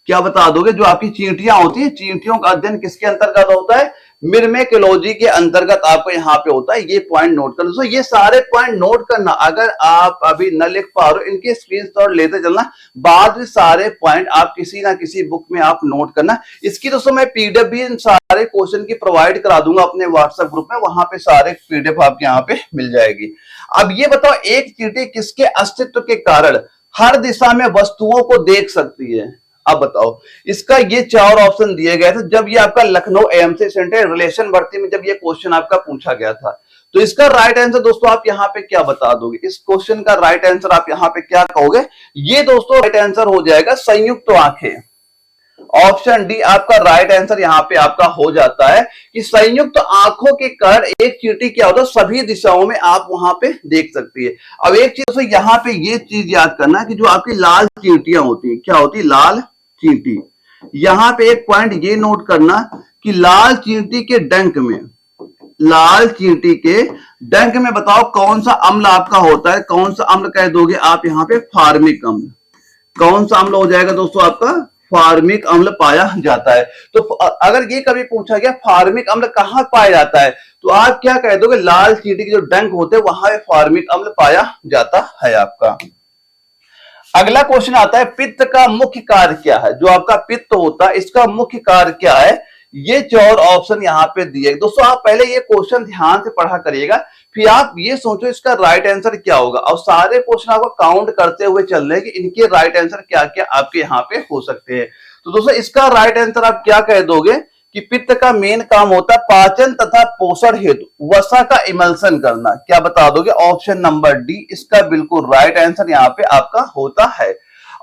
क्या बता दोगे, जो आपकी चींटियां होती है चींटियों का अध्ययन किसके अंतर्गत होता है, मिरमेकोलॉजी के अंतर्गत आपको यहाँ पे होता है। ये पॉइंट नोट कर लो, ये सारे पॉइंट नोट करना, अगर आप अभी न लिख पा रहे हो इनके स्क्रीनशॉट लेते चलना, बाद में सारे पॉइंट आप किसी ना किसी बुक में आप नोट करना। इसकी दोस्तों मैं पीडीएफ भी इन सारे क्वेश्चन की प्रोवाइड करा दूंगा अपने व्हाट्सएप ग्रुप में, वहां पे सारे पीडीएफ आपके यहाँ पे मिल जाएगी। अब ये बताओ एक चींटी किसके अस्तित्व के कारण हर दिशा में वस्तुओं को देख सकती है। अब बताओ, इसका ये चार ऑप्शन दिए गए थे जब ये आपका लखनऊ एएमसी सेंटर रिलेशन भर्ती में जब ये क्वेश्चन आपका पूछा गया था। तो इसका राइट आंसर दोस्तों आप यहाँ पे क्या बता दोगे, इस क्वेश्चन का राइट आंसर आप यहाँ पे क्या कहोगे, ये दोस्तों राइट आंसर हो जाएगा संयुक्त आंखें। ऑप्शन डी आपका राइट आंसर यहाँ पे आपका हो जाता है कि संयुक्त आंखों के कारण एक चींटी क्या होता है सभी दिशाओं में आप वहां पे देख सकती है। अब एक चीज दोस्तों यहाँ पे ये चीज याद करना कि जो आपकी लाल चींटियां होती है, क्या होती है, लाल चींटी। यहां पे एक पॉइंट ये नोट करना कि लाल चींटी के डंक में, लाल चींटी के डंक में बताओ कौन सा अम्ल आपका होता है, कौन सा अम्ल कह दोगे आप यहाँ पे, फार्मिक अम्ल। कौन सा अम्ल हो जाएगा दोस्तों आपका, फार्मिक अम्ल पाया जाता है। तो अगर ये कभी पूछा गया फार्मिक अम्ल कहां पाया जाता है, तो आप क्या कह दोगे, लाल चींटी के जो डंक होते हैं वहां फार्मिक अम्ल पाया जाता है आपका। अगला क्वेश्चन आता है पित्त का मुख्य कार्य क्या है, जो आपका पित्त होता है इसका मुख्य कार्य क्या है, ये चार ऑप्शन यहाँ पे दिए। दोस्तों आप पहले ये क्वेश्चन ध्यान से पढ़ा करिएगा, फिर आप ये सोचो इसका राइट आंसर क्या होगा, और सारे क्वेश्चन आपको काउंट करते हुए चल रहे हैं कि इनके राइट आंसर क्या क्या आपके यहाँ पे हो सकते हैं। तो दोस्तों इसका राइट आंसर आप क्या कह दोगे कि पित्त का मेन काम होता है पाचन तथा पोषण हेतु वसा का इमल्सन करना। क्या बता दोगे, ऑप्शन नंबर डी इसका बिल्कुल राइट आंसर यहाँ पे आपका होता है।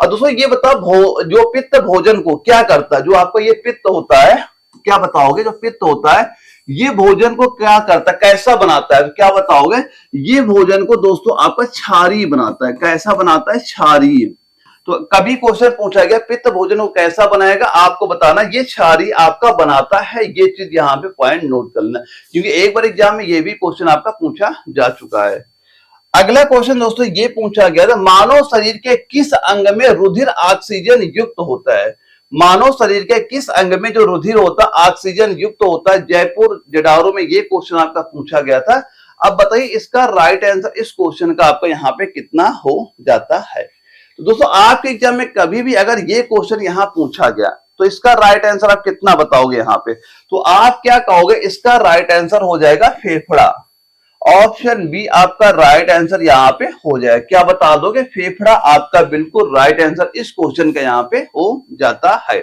और दोस्तों ये बताओ जो पित्त भोजन को क्या करता है, जो आपका ये पित्त होता है, क्या बताओगे, जो पित्त होता है ये भोजन को क्या करता है, कैसा बनाता है, तो क्या बताओगे, ये भोजन को दोस्तों आपका क्षारीय बनाता है। कैसा बनाता है, क्षारीय। तो कभी क्वेश्चन पूछा गया पित्त भोजन को कैसा बनाएगा, आपको बताना ये क्षारीय आपका बनाता है। ये चीज यहाँ पे पॉइंट नोट कर लेना, क्योंकि एक बार एग्जाम में ये भी क्वेश्चन आपका पूछा जा चुका है। अगला क्वेश्चन दोस्तों ये पूछा गया था मानव शरीर के किस अंग में रुधिर ऑक्सीजन युक्त होता है। मानव शरीर के किस अंग में जो रुधिर होता है ऑक्सीजन युक्त होता है, जयपुर जडारो में ये क्वेश्चन आपका पूछा गया था। अब बताइए इसका राइट आंसर इस क्वेश्चन का आपका यहाँ पे कितना हो जाता है। तो दोस्तों आपके एग्जाम में कभी भी अगर ये क्वेश्चन यहाँ पूछा गया तो इसका राइट आंसर आप कितना बताओगे यहाँ पे, तो आप क्या कहोगे, इसका राइट आंसर हो जाएगा फेफड़ा। ऑप्शन बी आपका राइट आंसर यहाँ पे हो जाएगा। क्या बता दोगे, फेफड़ा आपका बिल्कुल राइट आंसर इस क्वेश्चन का यहाँ पे हो जाता है।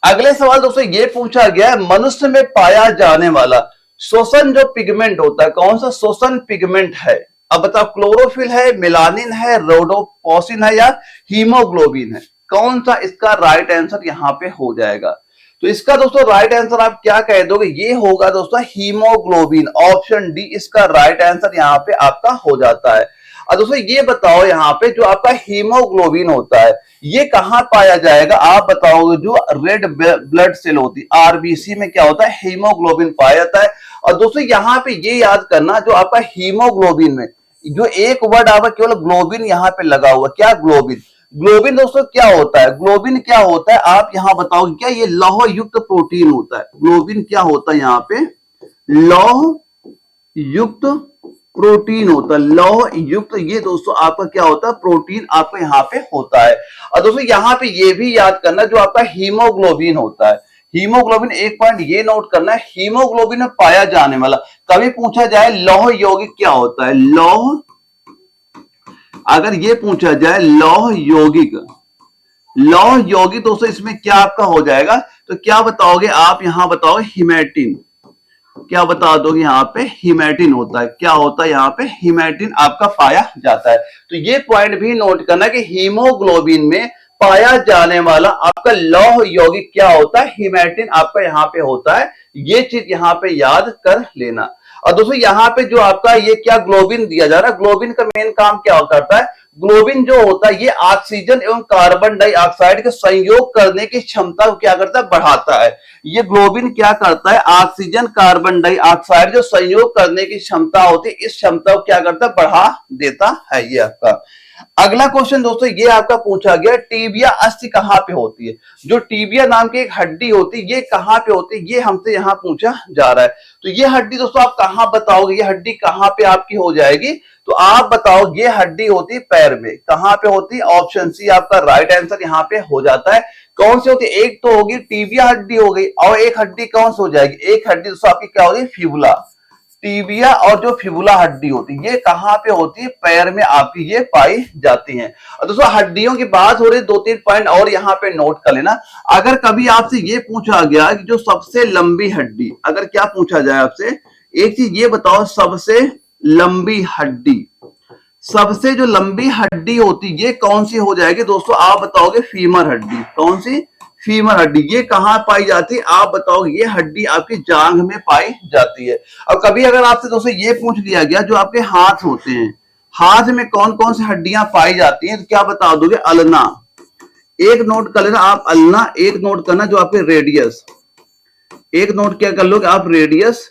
अगले सवाल दोस्तों ये पूछा गया है मनुष्य में पाया जाने वाला श्वसन जो पिगमेंट होता है, कौन सा श्वसन पिगमेंट है। अब बताओ क्लोरोफिल है, मेलानिन है, रोडोपोसिन है या हीमोग्लोबिन है, कौन सा इसका राइट आंसर यहाँ पे हो जाएगा। तो इसका दोस्तों राइट आंसर आप क्या कह दोगे, ये होगा दोस्तों हीमोग्लोबिन। ऑप्शन डी इसका राइट आंसर यहाँ पे आपका हो जाता है। और दोस्तों ये बताओ यहाँ पे जो आपका हीमोग्लोबिन होता है ये कहाँ पाया जाएगा, आप बताओगे, जो रेड ब्लड सेल होती है आरबीसी में क्या होता है, हीमोग्लोबिन पाया जाता है। और दोस्तों यहाँ पे ये याद करना जो आपका हीमोग्लोबिन में जो एक वर्ड आपका केवल ग्लोबिन यहाँ पे लगा हुआ, क्या ग्लोबिन। ग्लोबिन दोस्तों क्या होता है, ग्लोबिन क्या होता है आप यहाँ बताओगे, क्या ये लौह युक्त प्रोटीन होता है। ग्लोबिन क्या होता है यहाँ पे, लौह युक्त प्रोटीन होता है, लौह युक्त, ये दोस्तों आपका क्या होता है, प्रोटीन आपका यहाँ पे होता है। और दोस्तों यहाँ पे ये भी याद करना जो आपका हीमोग्लोबिन होता है, हीमोग्लोबिन एक पॉइंट ये नोट करना है, हीमोग्लोबिन में पाया जाने वाला, कभी पूछा जाए लौह यौगिक क्या होता है, लौह, अगर ये पूछा जाए लौह यौगिक, लौह यौगिक दोस्तों इसमें क्या आपका हो जाएगा, तो क्या बताओगे आप, यहां बताओगे हिमैटिन, क्या बता दोगे यहाँ पे हिमैटिन होता है, क्या होता है यहाँ पे हिमैटिन आपका पाया जाता है। तो ये पॉइंट भी नोट करना कि हीमोग्लोबिन में पाया जाने वाला आपका लौह यौगिक क्या होता है, हिमैटिन आपका यहाँ पे होता है। ये चीज यहाँ पे याद कर लेना। और दोस्तों यहाँ पे जो आपका ये क्या ग्लोबिन दिया जा रहा है, ग्लोबिन का मेन काम क्या करता है, ग्लोबिन जो होता है ये ऑक्सीजन एवं कार्बन डाइऑक्साइड के संयोग करने की क्षमता को क्या करता है, बढ़ाता है। ये ग्लोबिन क्या करता है, ऑक्सीजन कार्बन डाइऑक्साइड जो संयोग करने की क्षमता होती है, इस क्षमता को क्या करता है, बढ़ा देता है ये आपका। अगला क्वेश्चन दोस्तों ये आपका पूछा गया, टीबिया अस्थि कहां पे होती है। जो टीबिया नाम की एक हड्डी होती है ये कहां पे होती है, ये हमसे यहां पूछा जा रहा है। तो ये हड्डी दोस्तों आप कहां बताओगे, ये हड्डी कहां पे आपकी हो जाएगी, तो आप बताओ ये हड्डी होती है पैर में, कहां पे होती है, ऑप्शन सी आपका राइट आंसर यहां पे हो जाता है। कौन सी होती है, एक तो होगी टीबिया हड्डी हो गई, और एक हड्डी कौन सी हो जाएगी, एक हड्डी दोस्तों आपकी क्या होगी, फिबुला। टीबिया और जो फिबुला हड्डी होती है ये कहां पे होती है, पैर में आपकी ये पाई जाती हैं। और दोस्तों हड्डियों की बात हो रही है, दो तीन पॉइंट और यहाँ पे नोट कर लेना। अगर कभी आपसे ये पूछा गया कि जो सबसे लंबी हड्डी, अगर क्या पूछा जाए आपसे, एक चीज ये बताओ, सबसे लंबी हड्डी, सबसे जो लंबी हड्डी होती ये कौन सी हो जाएगी दोस्तों, आप बताओगे फीमर हड्डी। कौन सी, फीमर हड्डी। ये कहां पाई जाती है, आप बताओगे, ये हड्डी आपकी जांघ में पाई जाती है। और कभी अगर आपसे दोस्तों ये पूछ लिया गया जो आपके हाथ होते हैं, हाथ में कौन कौन सी हड्डियां पाई जाती हैं, तो क्या बता दोगे, अल्ना। एक नोट कर लेना आप अल्ना, एक नोट करना जो आपके रेडियस, एक नोट क्या कर लोगे आप, रेडियस,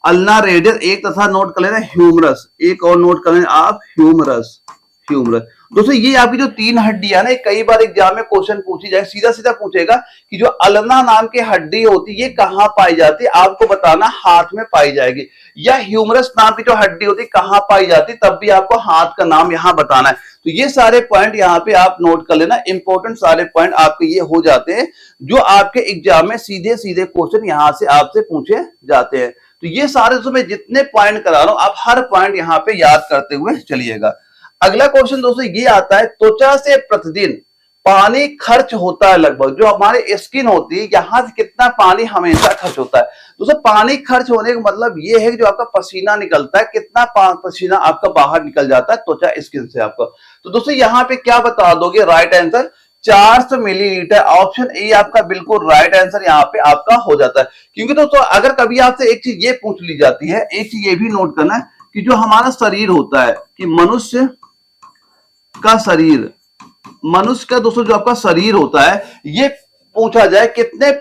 अल्ना रेडियस एक, तथा नोट कर लेना ह्यूमरस, एक और नोट कर लेना आप ह्यूमरस, ह्यूमरस। दोस्तों ये आपकी जो तीन हड्डियां ना, कई बार एग्जाम में क्वेश्चन पूछी जाए, सीधा सीधा पूछेगा कि जो अल्ना नाम की हड्डी होती है ये कहां पाई जाती है, आपको बताना हाथ में पाई जाएगी, या ह्यूमरस नाम की जो हड्डी होती है कहां पाई जाती है, तब भी आपको हाथ का नाम यहां बताना है। तो ये सारे पॉइंट यहाँ पे आप नोट कर लेना, इंपॉर्टेंट सारे पॉइंट आपके ये हो जाते हैं जो आपके एग्जाम में सीधे सीधे क्वेश्चन यहां से आपसे पूछे जाते हैं। तो ये सारे जो मैं जितने पॉइंट करा रहा हूं आप हर पॉइंट यहाँ पे याद करते हुए चलिएगा। अगला क्वेश्चन दोस्तों ये आता है, त्वचा से प्रतिदिन पानी खर्च होता है लगभग, जो हमारी स्किन होती है यहां से कितना पानी हमेशा खर्च होता है। दोस्तों पानी खर्च होने का मतलब ये है कि जो आपका पसीना निकलता है, कितना पसीना आपका बाहर निकल जाता है त्वचा स्किन से आपका। तो दोस्तों यहाँ पे क्या बता दोगे, right answer 400 millilitre, option A आपका बिल्कुल राइट आंसर यहाँ पे आपका हो जाता है। क्योंकि दोस्तों अगर कभी आपसे एक चीज ये पूछ ली जाती है, एक चीज ये भी नोट करना है कि जो हमारा शरीर होता है, कि मनुष्य का शरीर, मनुष्य का दोस्तों जो आपका शरीर होता है, ये पूछा जाए कितने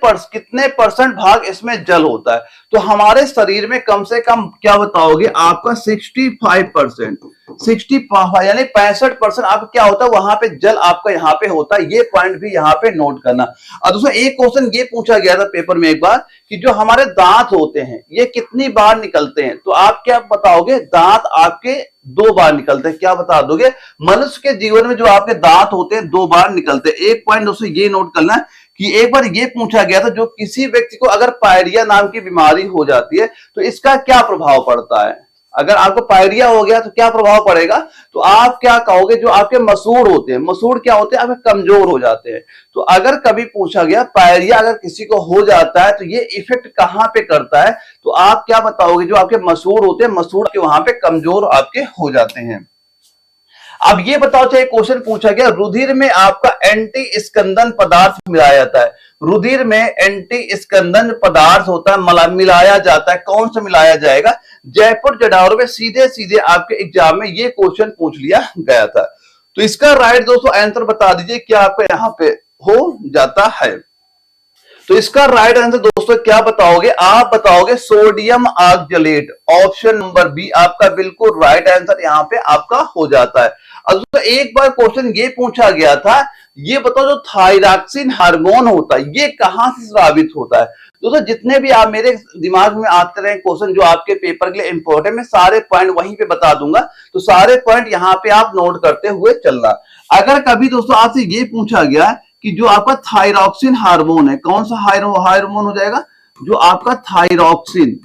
परसेंट भाग इसमें जल होता है, तो हमारे शरीर में कम से कम क्या बताओगे, आपका 65%, 65 यानी 65% आपका क्या होता है, वहां पे जल आपका यहाँ पे होता है। ये पॉइंट भी यहाँ पे नोट करना। और दोस्तों एक क्वेश्चन ये पूछा गया था पेपर में एक बार कि जो हमारे दांत होते हैं ये कितनी बार निकलते हैं, तो आप क्या बताओगे, दांत आपके 2 बार निकलते हैं। क्या बता दोगे, मनुष्य के जीवन में जो आपके दांत होते हैं 2 बार निकलते हैं। एक पॉइंट दोस्तों ये नोट करना कि एक बार ये पूछा गया था, जो किसी व्यक्ति को अगर पायरिया नाम की बीमारी हो जाती है तो इसका क्या प्रभाव पड़ता है। अगर आपको पायरिया हो गया तो क्या प्रभाव पड़ेगा, तो आप क्या कहोगे, जो आपके मसूड़ होते हैं, मसूड़ क्या होते हैं, आपके कमजोर हो जाते हैं। तो अगर कभी पूछा गया पायरिया अगर किसी को हो जाता है तो ये इफेक्ट कहां पे करता है, तो आप क्या बताओगे, जो आपके मसूड़ होते हैं, मसूड़ के वहां पे कमजोर आपके हो जाते हैं। अब ये बताओ, चाहे क्वेश्चन पूछा गया, रुधिर में आपका एंटी स्कंदन पदार्थ मिलाया जाता है, रुधिर में एंटी स्कंदन पदार्थ होता है, मिलाया जाता है, कौन सा मिलाया जाएगा, जयपुर जडाउर में सीधे सीधे आपके एग्जाम में ये क्वेश्चन पूछ लिया गया था। तो इसका राइट दोस्तों आंसर बता दीजिए क्या आपका यहाँ पे हो जाता है। तो इसका राइट आंसर दोस्तों क्या बताओगे, आप बताओगे sodium oxalate, option number B आपका बिल्कुल राइट आंसर यहाँ पे आपका हो जाता है। अब दोस्तों एक बार क्वेश्चन ये पूछा गया था, ये बताओ जो थायरॉक्सिन हार्मोन होता है ये कहां से स्रावित होता है। दोस्तों जितने भी आप मेरे दिमाग में आते रहे क्वेश्चन जो आपके पेपर के लिए इंपॉर्टेंट, मैं सारे पॉइंट वहीं पे बता दूंगा, तो सारे पॉइंट यहाँ पे आप नोट करते हुए चलना। अगर कभी दोस्तों आपसे ये पूछा गया कि जो आपका थायरॉक्सिन हार्मोन है, कौन सा हार्मोन हो जाएगा, जो आपका थायरॉक्सिन,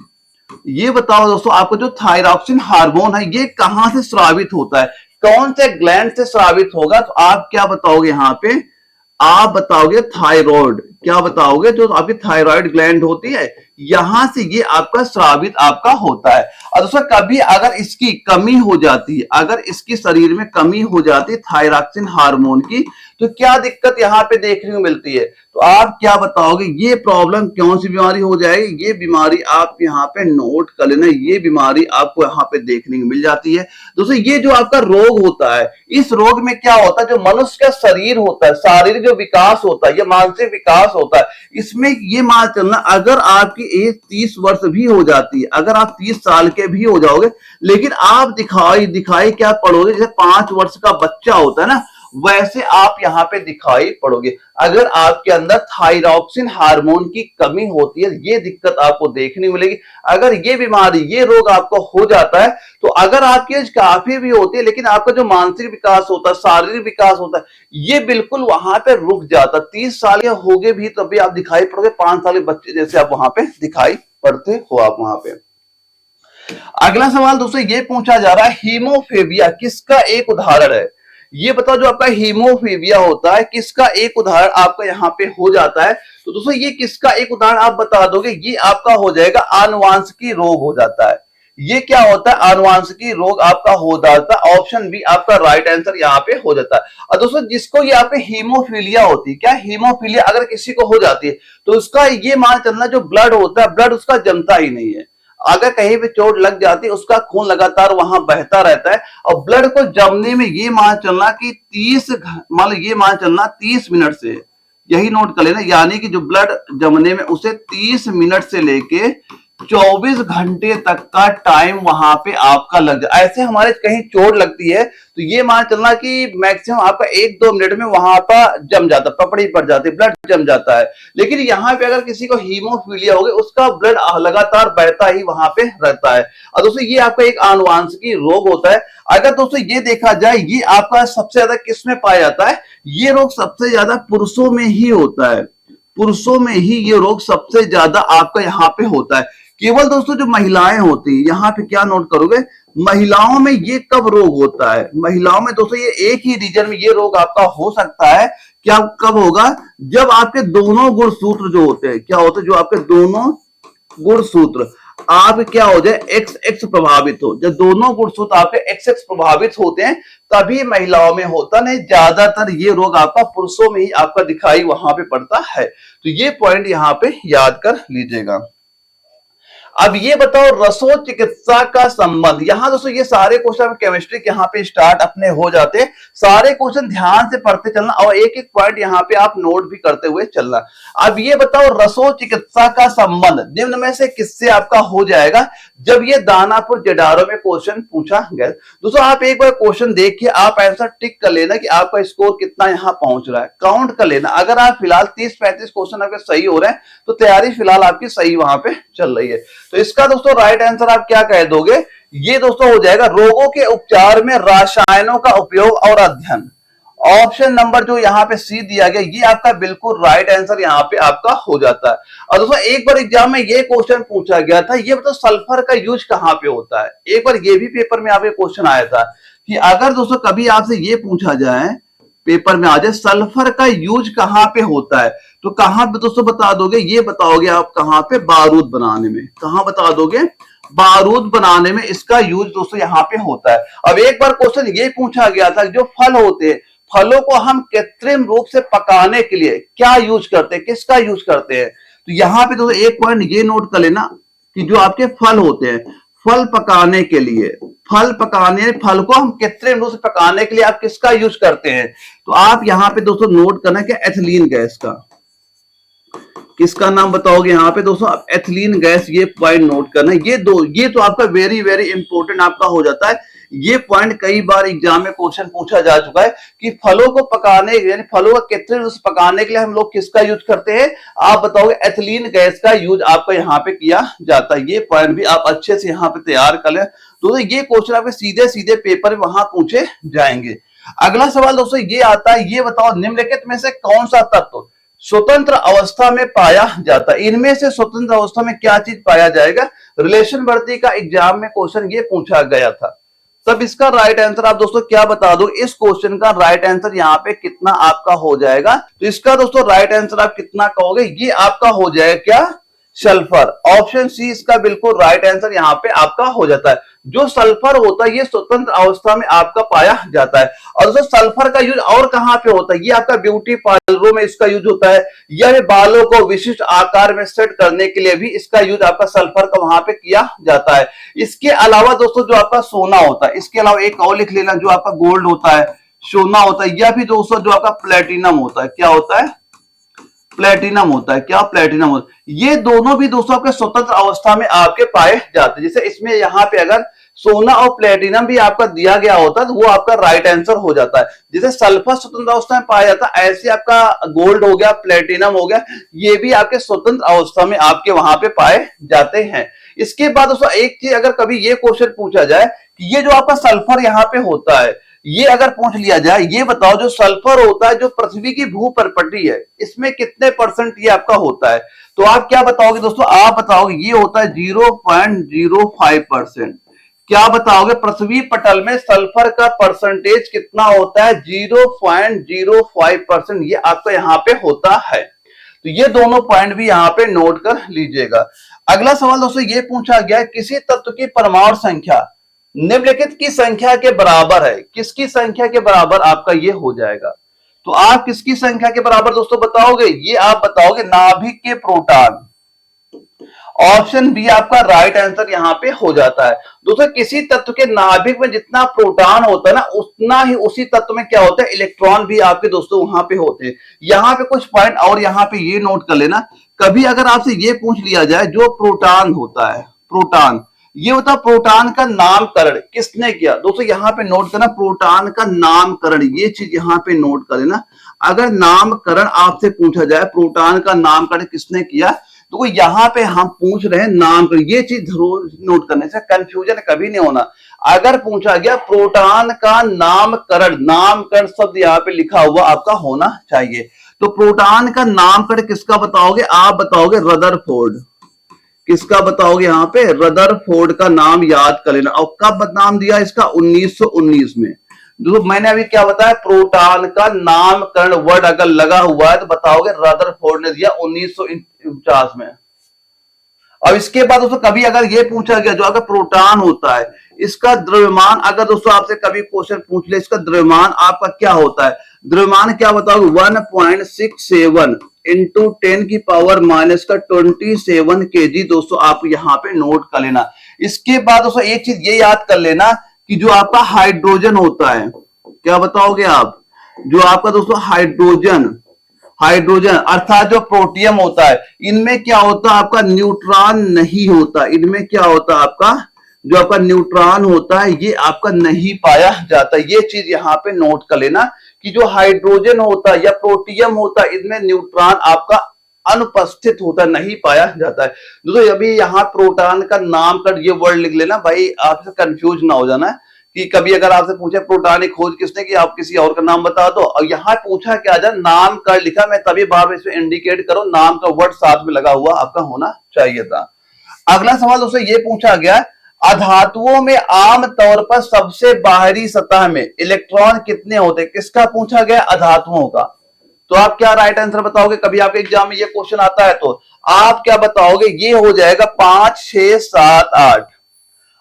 ये बताओ दोस्तों आपका जो थायरॉक्सिन हार्मोन है ये कहां से स्रावित होता है, कौन से ग्लैंड से स्रावित होगा? तो आप क्या बताओगे यहाँ पे? आप बताओगे थायराइड। क्या बताओगे? जो आपकी थायराइड ग्लैंड होती है, यहां से ये आपका स्रावित आपका होता है। और दोस्तों कभी अगर इसकी कमी हो जाती है, अगर इसकी शरीर में कमी हो जाती है थायरॉक्सिन हार्मोन की, तो क्या दिक्कत यहां पे देखने को मिलती है? तो आप क्या बताओगे? ये प्रॉब्लम कौन सी बीमारी हो जाएगी? ये बीमारी आप यहाँ पे नोट कर लेना, ये बीमारी आपको यहाँ पे देखने को मिल जाती है। दोस्तों ये जो आपका रोग होता है, इस रोग में क्या होता है? जो मनुष्य का शरीर होता है, शारीरिक जो विकास होता है, ये मानसिक विकास होता है, इसमें ये मान चलना, अगर आपकी एज 30 वर्ष भी हो जाती है, अगर आप 30 साल के भी हो जाओगे, लेकिन आप दिखाई क्या पड़ोगे? जैसे 5 वर्ष का बच्चा होता है ना, वैसे आप यहाँ पे दिखाई पड़ोगे। अगर आपके अंदर थायरॉक्सिन हार्मोन की कमी होती है, ये दिक्कत आपको देखने मिलेगी। अगर ये बीमारी, ये रोग आपको हो जाता है, तो अगर आपकी एज काफी भी होती है, लेकिन आपका जो मानसिक विकास होता है, शारीरिक विकास होता है, ये बिल्कुल वहां पे रुक जाता है। 30 साल के होगे भी तभी आप दिखाई पड़ोगे, 5 साल के बच्चे जैसे आप वहां पे दिखाई पड़ते हो आप वहां पे। अगला सवाल दोस्तों ये पूछा जा रहा है, हीमोफेबिया किसका एक उदाहरण है? ये बताओ, जो आपका हीमोफेबिया होता है, किसका एक उदाहरण आपका यहाँ पे हो जाता है? तो दोस्तों ये किसका एक उदाहरण आप बता दोगे? ये आपका हो जाएगा आनुवांशिकी रोग हो जाता है। ये क्या होता है? आनुवांशिकी रोग आपका हो जाता है। ऑप्शन बी आपका राइट आंसर यहाँ पे हो जाता है। और दोस्तों जिसको ये आपके हीमोफीलिया होती है, क्या हीमोफीलिया अगर किसी को हो जाती है, तो उसका ये मान चलना, जो ब्लड होता है, ब्लड उसका जमता ही नहीं है। अगर कहीं पे चोट लग जाती है, उसका खून लगातार वहां बहता रहता है, और ब्लड को जमने में ये मान चलना कि 30 मिनट से, यही नोट कर लेना, यानी कि जो ब्लड जमने में उसे 30 मिनट से लेके 24 घंटे तक का टाइम वहां पे आपका लग जाए। ऐसे हमारे कहीं चोट लगती है, तो ये मान चलना कि मैक्सिमम आपका 1-2 मिनट में वहां पर जम जाता, पपड़ी पड़ जाती, ब्लड जम जाता है। लेकिन यहाँ पे अगर किसी को हीमोफीलिया हो गया, उसका ब्लड लगातार बहता ही वहां पे रहता है। और दोस्तों ये आपका एक आनुवांशिकी रोग होता है। अगर दोस्तों ये देखा जाए, ये आपका सबसे ज्यादा किस में पाया जाता है? ये रोग सबसे ज्यादा पुरुषों में ही होता है। पुरुषों में ही ये रोग सबसे ज्यादा आपका यहाँ पे होता है। केवल दोस्तों जो महिलाएं होती है, यहाँ पे क्या नोट करोगे? महिलाओं में ये कब रोग होता है? महिलाओं में दोस्तों ये एक ही रीजन में ये रोग आपका हो सकता है। क्या कब होगा? जब आपके दोनों गुणसूत्र जो होते हैं, क्या होते हैं? जो आपके दोनों गुणसूत्र आप क्या हो जाए? एक्स एक्स प्रभावित हो। जब दोनों गुणसूत्र आपके एक्स एक्स प्रभावित होते हैं, तभी महिलाओं में होता, नहीं ज्यादातर ये रोग आपका पुरुषों में ही आपका दिखाई वहां पे पड़ता है। तो ये पॉइंट यहाँ पे याद कर लीजिएगा। अब ये बताओ, रसो चिकित्सा का संबंध। यहां दोस्तों ये सारे क्वेश्चन केमिस्ट्री के यहाँ पे स्टार्ट अपने हो जाते हैं। सारे क्वेश्चन ध्यान से पढ़ते चलना, और एक एक पॉइंट यहाँ पे आप नोट भी करते हुए चलना। अब ये बताओ, रसो चिकित्सा का संबंध निम्न में से किससे आपका हो जाएगा? जब ये दानापुर जडारो में क्वेश्चन पूछा गया। दोस्तों आप एक बार क्वेश्चन देखिए, आप आंसर टिक कर लेना कि आपका स्कोर कितना यहाँ पहुंच रहा है, काउंट कर लेना। अगर आप फिलहाल 30-35 क्वेश्चन आपके सही हो रहे हैं, तो तैयारी फिलहाल आपकी सही वहां पे चल रही है। तो इसका दोस्तों राइट आंसर आप क्या कह दोगे? ये दोस्तों हो जाएगा, रोगों के उपचार में रसायनों का उपयोग और अध्ययन। ऑप्शन नंबर जो यहाँ पे सी दिया गया, ये आपका बिल्कुल राइट आंसर यहाँ पे आपका हो जाता है। और दोस्तों एक बार एग्जाम में ये क्वेश्चन पूछा गया था, ये बताओ सल्फर का यूज कहाँ पे होता है? एक बार ये भी पेपर में आपके क्वेश्चन आया था कि अगर दोस्तों कभी आपसे ये पूछा जाए, पेपर में आ जाए, सल्फर का यूज कहां पे होता है, तो कहां पे दोस्तों बता दोगे? ये बताओगे आप कहां पे? बारूद बनाने में। कहां बता दोगे? बारूद बनाने में इसका यूज दोस्तों यहाँ पे होता है। अब एक बार क्वेश्चन ये पूछा गया था, जो फल होते हैं, फलों को हम कृत्रिम रूप से पकाने के लिए क्या यूज करते हैं, किसका यूज करते हैं? तो यहाँ पे दोस्तों एक पॉइंट ये नोट कर लेना कि जो आपके फल होते हैं, फल पकाने के लिए, फल को हम कृत्रिम रूप से पकाने के लिए आप किसका यूज करते हैं? तो आप यहाँ पे दोस्तों नोट करना कि एथिलीन गैस का। किसका नाम बताओगे यहाँ पे दोस्तों? आप एथिलीन गैस, ये पॉइंट नोट करना। ये तो आपका वेरी वेरी इंपॉर्टेंट आपका हो जाता है। ये पॉइंट कई बार एग्जाम में क्वेश्चन पूछा जा चुका है कि फलों को पकाने, यानी फलों का कृत्रिम रूप से पकाने के लिए हम लोग किसका यूज करते हैं? आप बताओगे एथिलीन गैस का यूज आपका यहाँ पे किया जाता है। ये पॉइंट भी आप अच्छे से यहाँ पे तैयार कर लें। दोस्तों ये क्वेश्चन आपके सीधे सीधे पेपर में वहां पूछे जाएंगे। अगला सवाल दोस्तों ये आता है, ये बताओ निम्नलिखित में से कौन सा तत्व स्वतंत्र अवस्था में पाया जाता है? इनमें से स्वतंत्र अवस्था में क्या चीज पाया जाएगा? रिलेशन वर्ती का एग्जाम में क्वेश्चन ये पूछा गया था। तब इसका राइट आंसर आप दोस्तों क्या बता दो, इस क्वेश्चन का राइट आंसर यहाँ पे कितना आपका हो जाएगा। तो इसका दोस्तों राइट आंसर आप कितना कहोगे, ये आपका हो जाएगा क्या, सल्फर। ऑप्शन सी इसका बिल्कुल राइट आंसर यहाँ पे आपका हो जाता है। जो सल्फर होता है ये स्वतंत्र अवस्था में आपका पाया जाता है। और दोस्तों सल्फर का यूज और कहां पे होता है, ये आपका ब्यूटी पार्लरों में इसका यूज होता है, या बालों को विशिष्ट आकार में सेट करने के लिए भी इसका यूज आपका सल्फर का वहां पे किया जाता है। इसके अलावा दोस्तों जो आपका सोना होता है, इसके अलावा एक और लिख लेना, जो आपका गोल्ड होता है, सोना होता है, या फिर दोस्तों जो आपका प्लेटिनम होता है, क्या होता है, प्लेटिनम होता है, क्या प्लेटिनम होता है। ये दोनों भी दोस्तों आपके स्वतंत्र अवस्था में आपके पाए जाते हैं। जैसे इसमें यहाँ पे अगर सोना और प्लेटिनम भी आपका दिया गया होता तो वो आपका राइट आंसर हो जाता है। जैसे सल्फर स्वतंत्र अवस्था में पाया जाता है, ऐसे आपका गोल्ड हो गया, प्लेटिनम हो गया, ये भी आपके स्वतंत्र अवस्था में आपके वहां पे पाए जाते हैं। इसके बाद दोस्तों एक चीज, अगर कभी ये क्वेश्चन पूछा जाए कि ये जो आपका सल्फर यहाँ पे होता है, ये अगर पूछ लिया जाए, ये बताओ जो सल्फर होता है जो पृथ्वी की भू परपटी है, इसमें कितने परसेंट ये आपका होता है, तो आप क्या बताओगे दोस्तों, आप बताओगे ये होता है 0.05%। क्या बताओगे, पृथ्वी पटल में सल्फर का परसेंटेज कितना होता है, 0.05%, ये आपका यहाँ पे होता है। तो ये दोनों पॉइंट भी यहाँ पे नोट कर लीजिएगा। अगला सवाल दोस्तों ये पूछा गया, किसी तत्व की परमाणु संख्या निम्नलिखित की संख्या के बराबर है, किसकी संख्या के बराबर आपका ये हो जाएगा। तो आप किसकी संख्या के बराबर दोस्तों बताओगे, ये आप बताओगे नाभिक के प्रोटॉन। ऑप्शन बी आपका राइट आंसर यहाँ पे हो जाता है। दोस्तों किसी तत्व के नाभिक में जितना प्रोटॉन होता है ना, उतना ही उसी तत्व में क्या होता है, इलेक्ट्रॉन भी आपके दोस्तों वहां पे होते हैं। यहाँ पे कुछ पॉइंट और यहाँ पे ये नोट कर लेना, कभी अगर आपसे ये पूछ लिया जाए जो प्रोटॉन होता है, प्रोटॉन ये होता है, प्रोटॉन का नामकरण किसने किया, दोस्तों यहाँ पे नोट करना, प्रोटॉन का नामकरण, ये चीज यहाँ पे नोट कर लेना। अगर नामकरण आपसे पूछा जाए, प्रोटॉन का नामकरण किसने किया, तो यहाँ पे हम पूछ रहे हैं नामकरण, ये चीज जरूर नोट करने से कंफ्यूजन कभी नहीं होना। अगर पूछा गया प्रोटॉन का नामकरण, नामकरण शब्द यहाँ पे लिखा हुआ आपका होना चाहिए। तो प्रोटॉन का नामकरण किसका बताओगे, आप बताओगे रदरफोर्ड। किसका बताओगे यहाँ पे, रदरफोर्ड का नाम याद कर लेना। और कब नाम दिया इसका, 1919 में। जो मैंने अभी क्या बताया, प्रोटॉन का नामकरण वर्ड अगर लगा हुआ है तो बताओगे रदरफोर्ड ने दिया 1949 में। अब इसके बाद दोस्तों कभी अगर ये पूछा गया जो अगर प्रोटॉन होता है, इसका द्रव्यमान, अगर दोस्तों आपसे कभी क्वेश्चन पूछ ले इसका द्रव्यमान आपका क्या होता है, द्रव्यमान क्या बताओगे, 1.67 इंटू 10 की पावर माइनस का 27 kg दोस्तों आप यहाँ पे नोट कर लेना। इसके बाद दोस्तों एक चीज ये याद कर लेना कि जो आपका हाइड्रोजन होता है, क्या बताओगे आप, जो आपका दोस्तों हाइड्रोजन, हाइड्रोजन अर्थात जो प्रोटियम होता है, इनमें क्या होता है आपका न्यूट्रॉन नहीं होता, इनमें क्या होता है आपका, जो आपका न्यूट्रॉन होता है ये आपका नहीं पाया जाता। ये चीज यहाँ पे नोट कर लेना कि जो हाइड्रोजन होता है या प्रोटियम होता है, इनमें न्यूट्रॉन आपका अनुपस्थित होता, नहीं पाया जाता है। दोस्तों अभी यहाँ प्रोटॉन का नाम कर ये वर्ड लिख लेना भाई, आपसे कंफ्यूज ना हो जाना कि कभी अगर आपसे पूछे प्रोटॉन की खोज किसने की, आप किसी और का नाम बता दो। और यहाँ पूछा क्या जाए, नाम कर लिखा, मैं तभी बार बार इसमें इंडिकेट करो, नाम का वर्ड साथ में लगा हुआ आपका होना चाहिए था। अगला सवाल दोस्तों ये पूछा गया, अधातुओं में आमतौर पर सबसे बाहरी सतह में इलेक्ट्रॉन कितने होते हैं, किसका पूछा गया, अधातुओं का। तो आप क्या राइट आंसर बताओगे, कभी आपके एग्जाम में ये क्वेश्चन आता है तो आप क्या बताओगे, ये हो जाएगा 5, 6, 7, 8।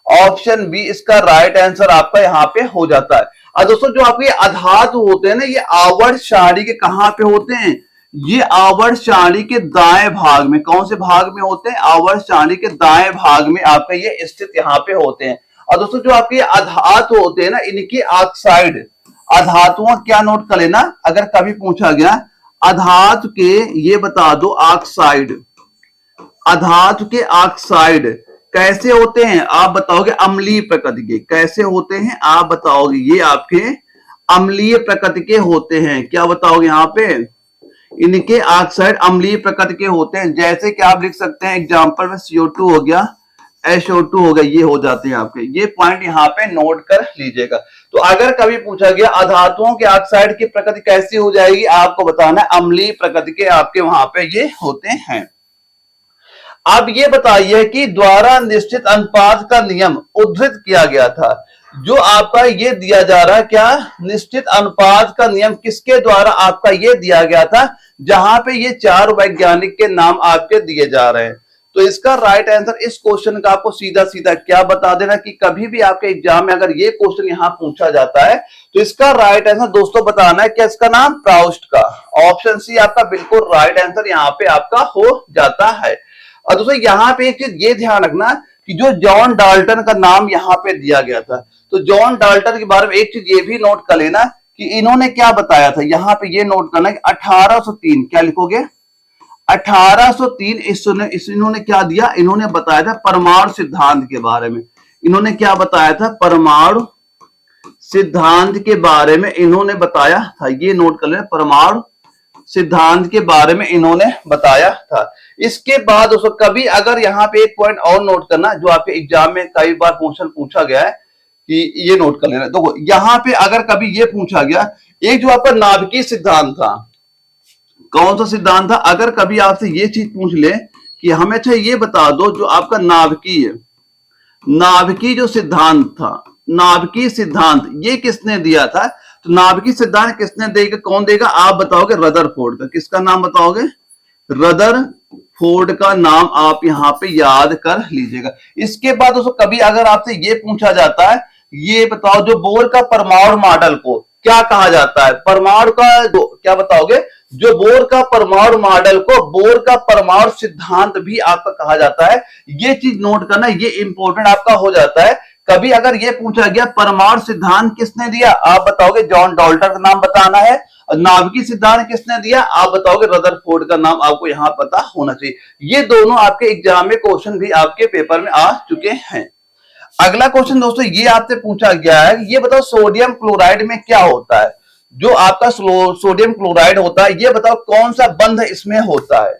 ऑप्शन बी इसका राइट आंसर आपका यहाँ पे हो जाता है। और दोस्तों जो आपके अधातु होते हैं ना, ये आवर्त सारणी के कहां पे होते हैं, ये आवर्त सारणी के दाएं भाग में, कौन से भाग में होते हैं, आवर्त सारणी के दाएं भाग में आपका ये स्थित यहाँ पे होते हैं। और दोस्तों जो आपके अधातु होते हैं ना, इनकी ऑक्साइड, अधातुओं क्या नोट कर लेना, अगर कभी पूछा गया अधातु के, ये बता दो ऑक्साइड, अधातु के ऑक्साइड कैसे होते हैं, आप बताओगे अम्लीय प्रकृति के, कैसे होते हैं आप बताओगे, ये आपके अम्लीय प्रकृति के होते हैं। क्या बताओगे यहाँ पे, इनके ऑक्साइड अम्लीय प्रकृति के होते हैं। जैसे कि आप लिख सकते हैं एग्जांपल में CO2 हो गया, SO2 हो गया, ये हो जाते हैं आपके। ये पॉइंट यहाँ पे नोट कर लीजिएगा। तो अगर कभी पूछा गया अधातुओं के ऑक्साइड की प्रकृति कैसी हो जाएगी, आपको बताना है अम्लीय प्रकृति के आपके वहां पे ये होते हैं। अब ये बताइए कि द्वारा निश्चित अनुपात का नियम उद्धृत किया गया था, जो आपका ये दिया जा रहा है क्या, निश्चित अनुपात का नियम किसके द्वारा आपका ये दिया गया था, जहां पे ये चार वैज्ञानिक के नाम आपके दिए जा रहे हैं। तो इसका राइट आंसर इस क्वेश्चन का आपको सीधा सीधा क्या बता देना कि कभी भी आपके एग्जाम में अगर ये क्वेश्चन यहां पूछा जाता है तो इसका राइट आंसर दोस्तों बताना है क्या, इसका नाम प्राउस्ट का। ऑप्शन सी आपका बिल्कुल राइट आंसर यहां पे आपका हो जाता है। और दोस्तों यहां पे एक चीज ये ध्यान रखना कि जो जॉन डाल्टन का नाम यहां पे दिया गया था, तो जॉन डाल्टन के बारे में एक चीज ये भी नोट कर लेना कि इन्होंने क्या बताया था, यहां पे ये नोट करना कि 1803, क्या लिखोगे 1803, इन्होंने क्या दिया, इन्होंने बताया था परमाणु सिद्धांत के बारे में। इन्होंने क्या बताया था, परमाणु सिद्धांत के बारे में इन्होंने बताया था, ये नोट कर लेना, परमाणु सिद्धांत के बारे में इन्होंने बताया था। इसके बाद दोस्तों कभी अगर यहाँ पे एक पॉइंट और नोट करना, जो आपके एग्जाम में कई बार क्वेश्चन पूछा गया है कि ये नोट कर लेना, देखो यहाँ पे अगर कभी ये पूछा गया, एक जो आपका नाभिकीय सिद्धांत था, कौन सा सिद्धांत था, अगर कभी आपसे ये चीज पूछ ले कि हमें अच्छा ये बता दो जो आपका नाभिकीय जो सिद्धांत था, नाभिकीय सिद्धांत ये किसने दिया था, तो नाभिकीय सिद्धांत किसने देगा, कौन देगा, आप बताओगे रदरफोर्ड का। किसका नाम बताओगे, रदरफोर्ड का नाम आप यहां पे याद कर लीजिएगा। इसके बाद दोस्तों कभी अगर आपसे ये पूछा जाता है, ये बताओ जो बोर का परमाणु मॉडल को क्या कहा जाता है, परमाणु का जो क्या बताओगे, जो बोर का परमाणु मॉडल को बोर का परमाणु सिद्धांत भी आपका कहा जाता है। ये चीज नोट करना, ये इंपॉर्टेंट आपका हो जाता है। कभी अगर ये पूछा गया परमाणु सिद्धांत किसने दिया, आप बताओगे जॉन डाल्टन का नाम बताना है। नाभिकीय सिद्धांत किसने दिया, आप बताओगे रदरफोर्ड का नाम आपको यहां पता होना चाहिए। ये दोनों आपके एग्जाम में क्वेश्चन भी आपके पेपर में आ चुके हैं। अगला क्वेश्चन दोस्तों ये आपसे पूछा गया है, ये बताओ सोडियम क्लोराइड में क्या होता है, जो आपका सोडियम क्लोराइड होता है, ये बताओ कौन सा बंध इसमें होता है।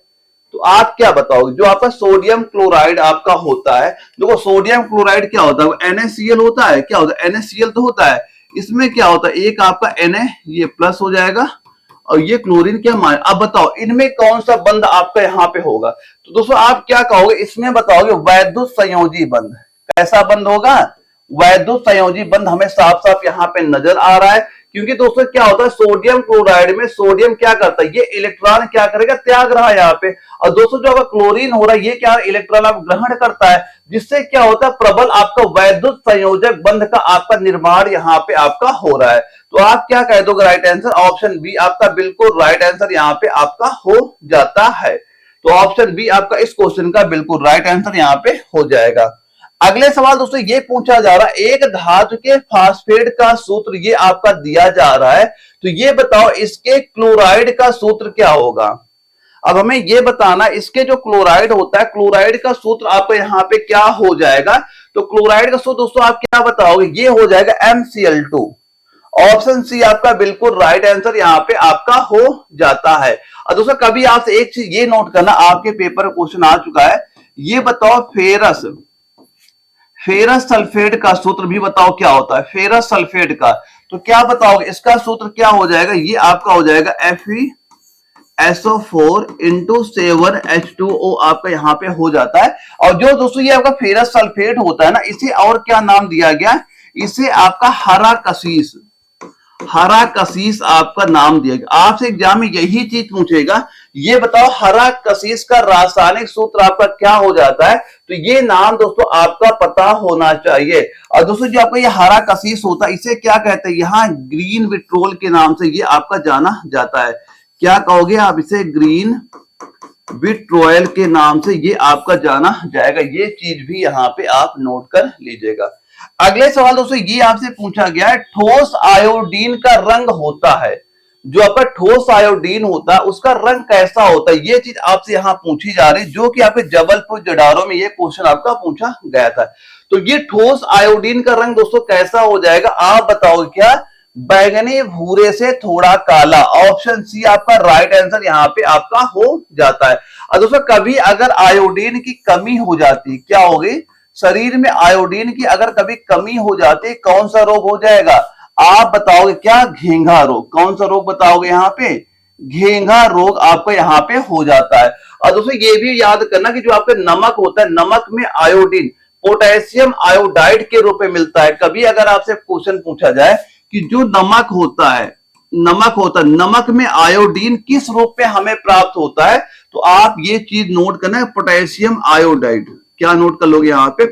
तो आप क्या बताओगे, जो आपका सोडियम क्लोराइड आपका होता है, देखो सोडियम क्लोराइड क्या होता है, NaCl होता है, क्या होता है NaCl तो होता है, इसमें क्या होता है, एक आपका Na ये प्लस हो जाएगा और ये क्लोरीन क्या माइनस। अब बताओ इनमें कौन सा बंध आपका यहाँ पे होगा, तो दोस्तों आप क्या कहोगे, इसमें बताओगे वैद्युत संयोजी बंध। कैसा बंध होगा, वैद्युत संयोजी बंध हमें साफ साफ यहाँ पे नजर आ रहा है। क्योंकि दोस्तों क्या होता है, सोडियम क्लोराइड में सोडियम क्या करता है, ये इलेक्ट्रॉन क्या करेगा, त्याग रहा है यहाँ पे। और दोस्तों जो आपका क्लोरीन हो रहा है, ये क्या इलेक्ट्रॉन आप ग्रहण करता है, जिससे क्या होता है, प्रबल आपका वैद्युत संयोजक बंध का आपका निर्माण यहाँ पे आपका हो रहा है। तो आप क्या कह दोगे राइट आंसर, ऑप्शन बी आपका बिल्कुल राइट आंसर यहाँ पे आपका हो जाता है। तो ऑप्शन बी आपका इस क्वेश्चन का बिल्कुल राइट आंसर यहाँ पे हो जाएगा। अगले सवाल दोस्तों ये पूछा जा रहा है, एक धातु के फास्फेट का सूत्र ये आपका दिया जा रहा है, तो ये बताओ इसके क्लोराइड का सूत्र क्या होगा। अब हमें ये बताना, इसके जो क्लोराइड होता है, क्लोराइड का सूत्र आपको यहाँ पे क्या हो जाएगा, तो क्लोराइड का सूत्र दोस्तों आप क्या बताओगे, ये हो जाएगा MCl2। ऑप्शन सी आपका बिल्कुल राइट आंसर यहाँ पे आपका हो जाता है। और दोस्तों कभी आपसे एक चीज ये नोट करना, आपके पेपर क्वेश्चन आ चुका है, ये बताओ फेरस सल्फेट का सूत्र भी बताओ क्या होता है, फेरस सल्फेट का, तो क्या बताओगे इसका सूत्र क्या हो जाएगा, ये आपका हो जाएगा FeSO4 इंटू 7H2O आपका यहाँ पे हो जाता है। और जो दोस्तों ये आपका फेरस सल्फेट होता है ना, इसे और क्या नाम दिया गया, इसे आपका हरा कसीस आपका नाम दिया गया। आपसे एग्जाम में यही चीज पूछेगा, ये बताओ हरा कसीस का रासायनिक सूत्र आपका क्या हो जाता है, तो ये नाम दोस्तों आपका पता होना चाहिए। और दोस्तों जो आपका ये हरा कसीस होता है, इसे क्या कहते हैं, यहाँ ग्रीन विट्रोल के नाम से ये आपका जाना जाता है। क्या कहोगे आप, इसे ग्रीन विट्रोल के नाम से ये आपका जाना जाएगा। ये चीज भी यहाँ पे आप नोट कर लीजिएगा। अगले सवाल दोस्तों ये आपसे पूछा गया है, ठोस आयोडीन का रंग होता है, जो आपका ठोस आयोडीन होता है उसका रंग कैसा होता है, ये चीज आपसे यहाँ पूछी जा रही है, जो कि आपके जबलपुर जडारो में ये क्वेश्चन आपका पूछा गया था। तो ये ठोस आयोडीन का रंग दोस्तों कैसा हो जाएगा, आप बताओगे क्या, बैंगनी भूरे से थोड़ा काला। ऑप्शन सी आपका राइट आंसर यहाँ पे आपका हो जाता है। और दोस्तों कभी अगर आयोडीन की कमी हो जाती, क्या होगी, शरीर में आयोडीन की अगर कभी कमी हो जाती, कौन सा रोग हो जाएगा, आप बताओगे क्या, घेंघा रोग। कौन सा रोग बताओगे यहाँ पे, घेंघा रोग आपको यहाँ पे हो जाता है। और दोस्तों ये भी याद करना कि जो आपका नमक होता है, नमक में आयोडीन पोटेशियम आयोडाइड के रूप में मिलता है। कभी अगर आपसे क्वेश्चन पूछा जाए कि जो नमक होता है, नमक में आयोडीन किस रूप में हमें प्राप्त होता है, तो आप ये चीज नोट करना है, पोटेशियम आयोडाइड। क्या नोट कर लोगे यहां पे?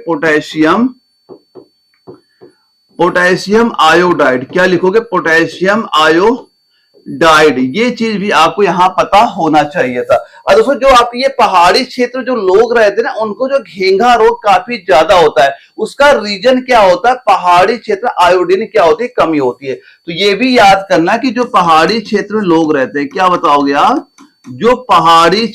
Potassium iodide. क्या लिखोगे? Potassium iodide. ये चीज भी आपको यहां पता होना चाहिए था। और दोस्तों जो आप ये पहाड़ी क्षेत्र जो लोग रहते हैं ना, उनको जो घेंघा रोग काफी ज्यादा होता है, उसका रीजन क्या होता है? पहाड़ी क्षेत्र आयोडीन क्या होती है? कमी होती है। तो ये भी याद करना कि जो पहाड़ी क्षेत्र में लोग रहते हैं, क्या बताओगे आप? जो पहाड़ी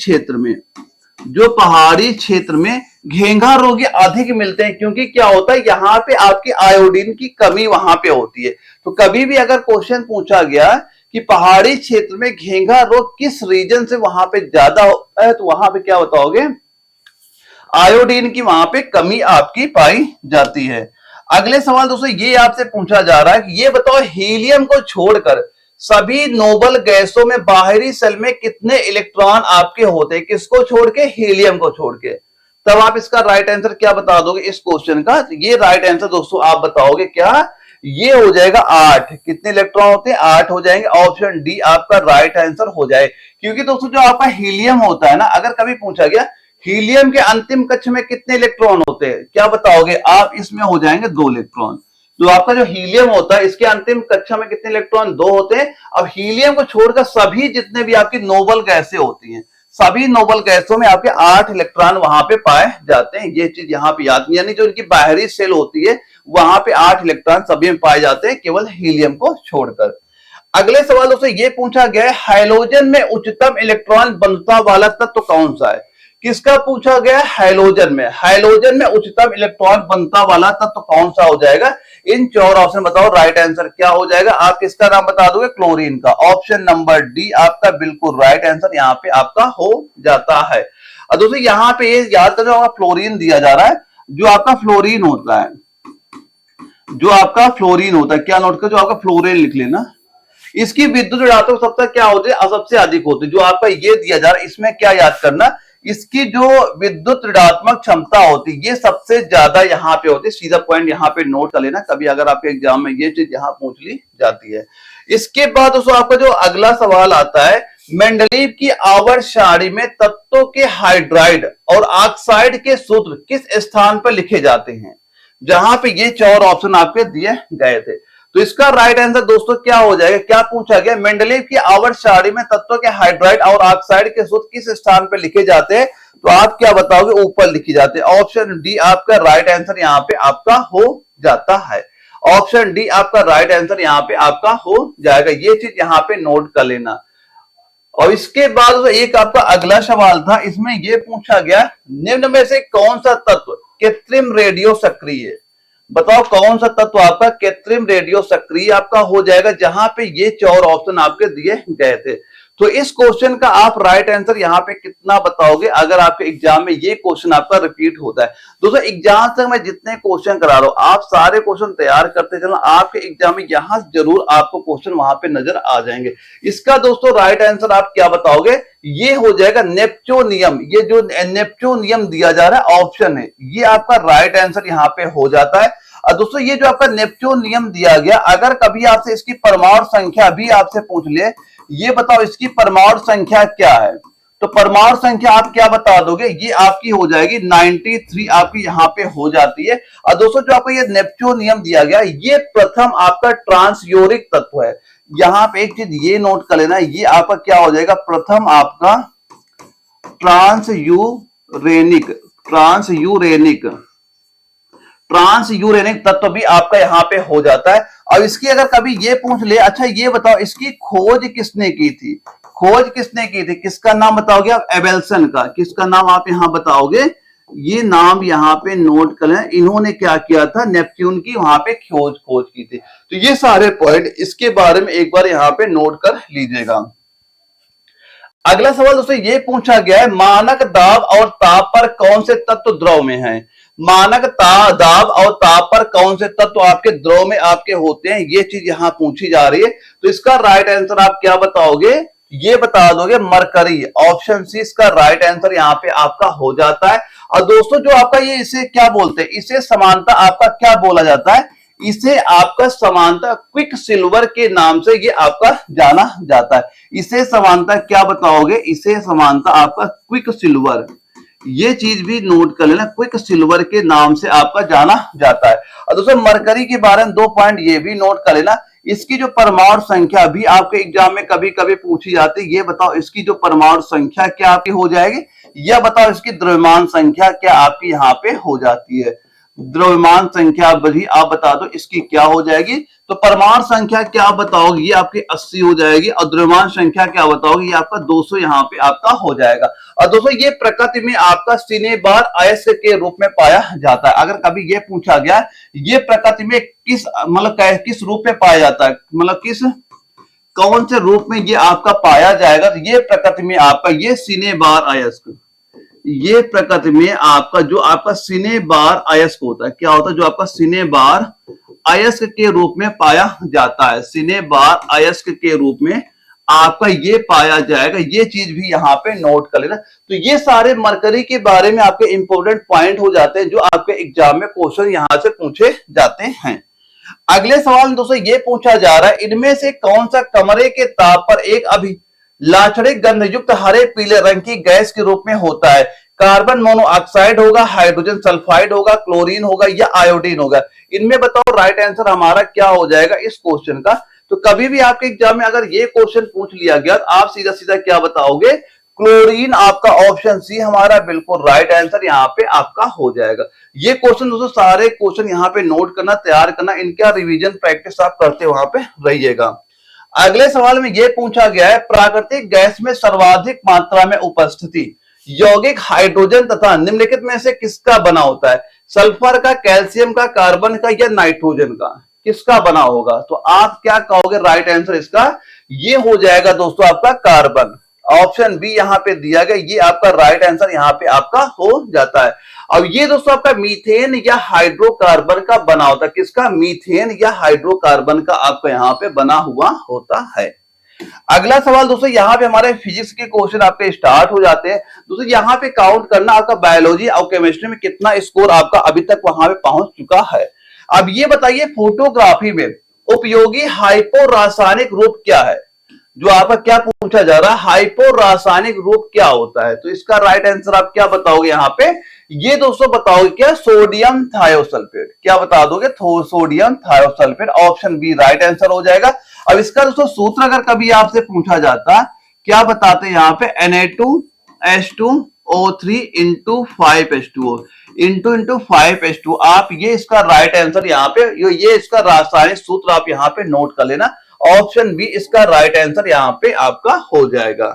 क्षेत्र में घेंघा रोगी अधिक मिलते हैं, क्योंकि क्या होता है, यहाँ पे आपकी आयोडीन की कमी वहां पे होती है। तो कभी भी अगर क्वेश्चन पूछा गया कि पहाड़ी क्षेत्र में घेंघा रोग किस रीजन से वहां पे ज्यादा होता है, तो वहां पे क्या बताओगे? आयोडीन की वहां पे कमी आपकी पाई जाती है। अगले सवाल दोस्तों ये आपसे पूछा जा रहा है कि ये बताओ, हीलियम को छोड़कर सभी नोबल गैसों में बाहरी सेल में कितने इलेक्ट्रॉन आपके होते हैं? किसको छोड़ के? हीलियम को छोड़ के। तब आप इसका राइट आंसर क्या बता दोगे इस क्वेश्चन का? ये राइट आंसर दोस्तों आप बताओगे क्या? ये हो जाएगा 8। कितने इलेक्ट्रॉन होते हैं? 8 हो जाएंगे। ऑप्शन डी आपका राइट आंसर हो जाए। क्योंकि दोस्तों जो आपका हीलियम होता है ना, अगर कभी पूछा गया हीलियम के अंतिम कक्ष में कितने इलेक्ट्रॉन होते हैं, क्या बताओगे आप? इसमें हो जाएंगे 2 इलेक्ट्रॉन। तो आपका जो हीलियम होता है, इसके अंतिम कक्षा में कितने इलेक्ट्रॉन? 2 होते हैं। अब हीलियम को छोड़कर सभी जितने भी आपकी नोबल गैसें होती हैं, सभी नोबल गैसों में आपके 8 इलेक्ट्रॉन वहां पे पाए जाते हैं। ये चीज यहां पे याद, यानी जो इनकी बाहरी सेल होती है वहां पे 8 इलेक्ट्रॉन सभी में पाए जाते हैं, केवल हीलियम को छोड़कर। अगले सवाल दोस्तों ये पूछा गया है, हाइड्रोजन में उच्चतम इलेक्ट्रॉन बनता वाला तत्व कौन सा है? किसका पूछा गया? हाइड्रोजन में उच्चतम इलेक्ट्रॉन बनता वाला तत्व कौन सा हो जाएगा? इन 4 ऑप्शन बताओ, राइट आंसर क्या हो जाएगा? आप किसका नाम बता दोगे? क्लोरीन का। ऑप्शन नंबर डी आपका बिल्कुल राइट आंसर यहाँ पे आपका हो जाता है। और दोस्तों यहाँ पे ये याद करो, फ्लोरीन दिया जा रहा है। जो आपका फ्लोरीन होता है, क्या नोट कर? जो आपका फ्लोरीन लिख लेना। इसकी विद्युत ऋणात्मक क्षमता क्या होती है? सबसे अधिक होती है। जो आपका ये दिया जा रहा है, इसमें क्या याद करना, इसकी जो विद्युत ऋणात्मक क्षमता होती है ये सबसे ज्यादा यहाँ पे होती है। सीधा पॉइंट यहाँ पे नोट कर लेना, कभी अगर आपके एग्जाम में ये चीज यहाँ पूछ ली जाती है। इसके बाद दोस्तों आपका जो अगला सवाल आता है, मेंडलीव की आवर्त सारणी में तत्वों के हाइड्राइड और ऑक्साइड के सूत्र किस स्थान पर लिखे जाते हैं? जहां पे ये 4 ऑप्शन आपके दिए गए थे। तो इसका राइट आंसर दोस्तों क्या हो जाएगा? क्या पूछा गया? मेंडलीव की आवर्त सारणी में तत्वों के हाइड्राइड और ऑक्साइड के सूत्र किस स्थान पर लिखे जाते हैं? तो आप क्या बताओगे? ऊपर लिखे जाते हैं। ऑप्शन डी आपका राइट आंसर यहाँ पे आपका हो जाता है। ऑप्शन डी आपका राइट आंसर यहाँ पे आपका हो जाएगा। ये चीज यहाँ पे नोट कर लेना। और इसके बाद एक आपका अगला सवाल था, इसमें यह पूछा गया, निम्न में से कौन सा तत्व कृत्रिम रेडियो सक्रिय है? बताओ कौन सा तत्व आपका कृत्रिम रेडियो सक्रिय आपका हो जाएगा, जहां पे ये 4 ऑप्शन आपके दिए गए थे। तो इस क्वेश्चन का आप राइट आंसर यहाँ पे कितना बताओगे अगर आपके एग्जाम में ये क्वेश्चन आपका रिपीट होता है? दोस्तों एग्जाम तक मैं जितने क्वेश्चन करा रहा हूं, आप सारे क्वेश्चन तैयार करते चलना, आपके एग्जाम में यहां जरूर आपको क्वेश्चन वहां पे नजर आ जाएंगे। इसका दोस्तों राइट आंसर आप क्या बताओगे? ये हो जाएगा नेप्टूनियम। ये जो नेप्टूनियम दिया जा रहा है ऑप्शन है, ये आपका राइट आंसर यहाँ पे हो जाता है। और दोस्तों ये जो आपका नेप्टूनियम दिया गया, अगर कभी आपसे इसकी परमाणु संख्या भी आपसे पूछ ले, ये बताओ इसकी परमाणु संख्या क्या है, तो परमाणु संख्या आप क्या बता दोगे? ये आपकी हो जाएगी 93 आपकी यहाँ पे हो जाती है। और दोस्तों जो आपको ये नेप्टूनियम दिया गया, ये प्रथम आपका ट्रांसयूरिक तत्व है। यहाँ पे एक चीज ये नोट कर लेना, ये आपका क्या हो जाएगा? प्रथम आपका ट्रांसयूरेनिक तत्व भी आपका यहाँ पे हो जाता है। अब इसकी अगर कभी ये पूछ ले, अच्छा ये बताओ इसकी खोज किसने की थी? किसका नाम बताओगे आप? एबेल्सन का। किसका नाम आप यहाँ बताओगे? ये नाम यहाँ पे नोट कर लें, इन्होंने क्या किया था? नेपच्यून की वहां पे खोज की थी। तो ये सारे पॉइंट इसके बारे में एक बार यहाँ पे नोट कर लीजिएगा। अगला सवाल दोस्तों ये पूछा गया है, मानक दाब और ताप पर कौन से तत्व द्रव में है? मानक दाब और ताप पर कौन से तत्व आपके द्रव में आपके होते हैं, ये चीज यहां पूछी जा रही है। तो इसका राइट आंसर आप क्या बताओगे? ये बता दोगे मरकरी। ऑप्शन सी इसका राइट आंसर यहाँ पे आपका हो जाता है। और दोस्तों जो आपका ये इसे क्या बोलते हैं, इसे समानता आपका क्या बोला जाता है, इसे आपका समानता क्विक सिल्वर के नाम से ये आपका जाना जाता है। इसे समानता क्या बताओगे, इसे समानता आपका क्विक सिल्वर, ये चीज भी नोट कर लेना, क्विक सिल्वर के नाम से आपका जाना जाता है। और दोस्तों मरकरी के बारे में 2 पॉइंट ये भी नोट कर लेना, इसकी जो परमाणु संख्या भी आपके एग्जाम में कभी कभी पूछी जाती है, ये बताओ इसकी जो परमाणु संख्या क्या आपकी हो जाएगी, या बताओ इसकी द्रव्यमान संख्या क्या आपकी यहाँ पे हो जाती है। द्रव्यमान संख्या भी आप बता दो इसकी क्या हो जाएगी, तो परमाणु संख्या क्या बताओगे, ये आपकी 80 हो जाएगी, और द्रव्यमान संख्या क्या बताओगे, ये आपका 200 यहाँ पे आपका हो जाएगा। और दोस्तों ये प्रकृति में आपका सिनेबार अयस्क के रूप में पाया जाता है। अगर कभी ये पूछा गया ये प्रकृति में किस मतलब किस रूप में पाया जाता है, मतलब किस कौन से रूप में ये आपका पाया जाएगा, तो ये प्रकृति में आपका ये सिनेबार अयस्क, ये प्रकृति में आपका जो आपका सिनेबार अयस्क होता है, क्या होता है, जो आपका सिनेबार अयस्क के रूप में पाया जाता है, सिनेबार अयस्क के रूप में आपका ये पाया जाएगा। ये चीज भी यहाँ पे नोट कर लेना। तो ये सारे मरकरी के बारे में आपके इंपोर्टेंट पॉइंट हो जाते हैं जो आपके एग्जाम में क्वेश्चन यहां से पूछे जाते हैं। अगले सवाल में दोस्तों ये पूछा जा रहा है, इनमें से कौन सा कमरे के ताप पर एक अभिलाक्षणिक गंधयुक्त हरे पीले रंग की गैस के रूप में होता है, कार्बन मोनोऑक्साइड होगा, हाइड्रोजन सल्फाइड होगा, क्लोरीन होगा या आयोडीन होगा। इनमें बताओ राइट आंसर हमारा क्या हो जाएगा इस क्वेश्चन का। तो कभी भी आपके एग्जाम में अगर ये क्वेश्चन पूछ लिया गया तो आप सीधा सीधा क्या बताओगे, क्लोरीन। आपका ऑप्शन सी हमारा बिल्कुल राइट आंसर यहाँ पे आपका हो जाएगा। ये क्वेश्चन दोस्तों सारे क्वेश्चन यहाँ पे नोट करना, तैयार करना, इनका रिवीजन प्रैक्टिस आप करते वहां पे रहिएगा। अगले सवाल में ये पूछा गया है, प्राकृतिक गैस में सर्वाधिक मात्रा में उपस्थिति यौगिक हाइड्रोजन तथा निम्नलिखित में से किसका बना होता है, सल्फर का, कैल्शियम का, कार्बन का या नाइट्रोजन का, किसका बना होगा। तो आप क्या कहोगे राइट आंसर इसका, ये हो जाएगा दोस्तों आपका कार्बन। ऑप्शन बी यहाँ पे दिया गया, ये आपका राइट आंसर यहाँ पे आपका हो जाता है। अब ये दोस्तों आपका मीथेन या हाइड्रोकार्बन का बना होता है, किसका, मीथेन या हाइड्रोकार्बन का आपका यहाँ पे बना हुआ होता है। अगला सवाल दोस्तों यहाँ पे हमारे फिजिक्स के क्वेश्चन आपके स्टार्ट हो जाते हैं। दोस्तों यहाँ पे काउंट करना आपका बायोलॉजी और केमिस्ट्री में कितना स्कोर आपका अभी तक वहां पे पहुंच चुका है। अब ये बताइए फोटोग्राफी में उपयोगी हाइपो रासायनिक रूप क्या है, जो आपका क्या पूछा जा रहा है, हाइपो रासायनिक रूप क्या होता है। तो इसका राइट आंसर आप क्या बताओगे यहाँ पे, ये दोस्तों बताओगे क्या, सोडियम थायोसल्फेट। क्या बता दोगे, sodium thiosulphate. Option B right answer हो जाएगा। अब इसका दोस्तों सूत्र अगर कभी आपसे पूछा जाता, क्या बताते हैं यहाँ पे, Na2H2O3 into 5H2O into 5H2। आप ये इसका राइट आंसर यहाँ पे, ये इसका रासायनिक सूत्र आप यहाँ पे नोट कर लेना। ऑप्शन बी इसका राइट आंसर यहाँ पे आपका हो जाएगा।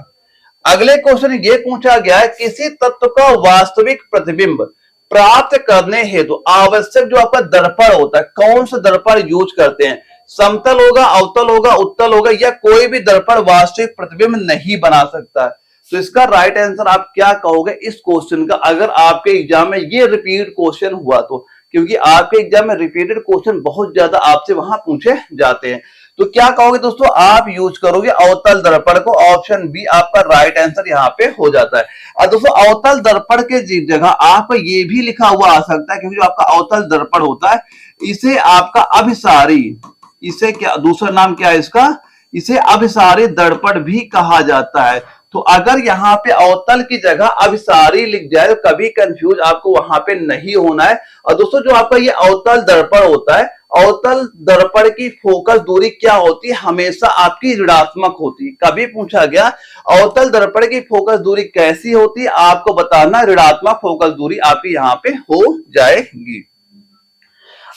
अगले क्वेश्चन ये पूछा गया है, किसी तत्व का वास्तविक प्रतिबिंब प्राप्त करने हेतु आवश्यक जो आपका दर्पण होता है, कौन सा दर्पण यूज करते हैं, समतल होगा, अवतल होगा, उत्तल होगा, या कोई भी दर्पण वास्तविक प्रतिबिंब नहीं बना सकता है। तो इसका राइट आंसर आप क्या कहोगे इस क्वेश्चन का, अगर आपके एग्जाम में ये रिपीट क्वेश्चन हुआ तो, क्योंकि आपके एग्जाम में रिपीटेड क्वेश्चन बहुत ज्यादा आपसे वहां पूछे जाते हैं। तो क्या कहोगे दोस्तों, आप यूज करोगे अवतल दर्पण को। ऑप्शन बी आपका राइट आंसर यहाँ पे हो जाता है। और दोस्तों अवतल दर्पण के जगह आपका ये भी लिखा हुआ आ सकता है, क्योंकि जो आपका अवतल दर्पण होता है इसे आपका अभिसारी, इसे क्या दूसरा नाम क्या है इसका, इसे अभिसारी दर्पण भी कहा जाता है। तो अगर यहाँ पे अवतल की जगह अभिसारी लिख जाए तो कभी कंफ्यूज आपको वहां पे नहीं होना है। और दोस्तों जो आपका ये अवतल दर्पण होता है, अवतल दर्पण की फोकस दूरी क्या होती है, हमेशा आपकी ऋणात्मक होती है। कभी पूछा गया अवतल दर्पण की फोकस दूरी कैसी होती है, आपको बताना ऋणात्मक फोकस दूरी आपकी यहाँ पे हो जाएगी।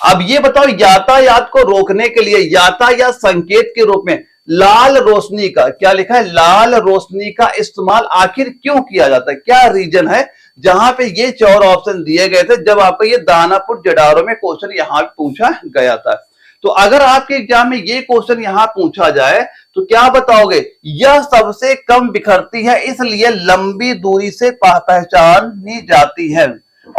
अब ये बताओ, यातायात को रोकने के लिए यातायात संकेत के रूप में लाल रोशनी का, क्या लिखा है, लाल रोशनी का इस्तेमाल आखिर क्यों किया जाता है, क्या रीजन है। जहां पे ये 4 ऑप्शन दिए गए थे जब आपका ये दानापुर जडारो में क्वेश्चन यहां पूछा गया था। तो अगर आपके एग्जाम में ये क्वेश्चन यहां पूछा जाए तो क्या बताओगे, यह सबसे कम बिखरती है इसलिए लंबी दूरी से पहचानी जाती है।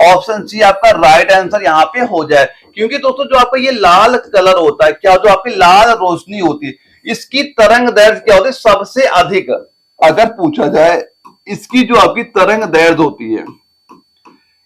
ऑप्शन सी आपका राइट आंसर यहाँ पे हो जाए, क्योंकि दोस्तों जो आपका ये लाल कलर होता है, क्या जो आपकी लाल रोशनी होती है, इसकी तरंग दैर्घ्य क्या होती है, सबसे अधिक। अगर पूछा जाए इसकी जो आपकी तरंग दैर्घ्य होती है,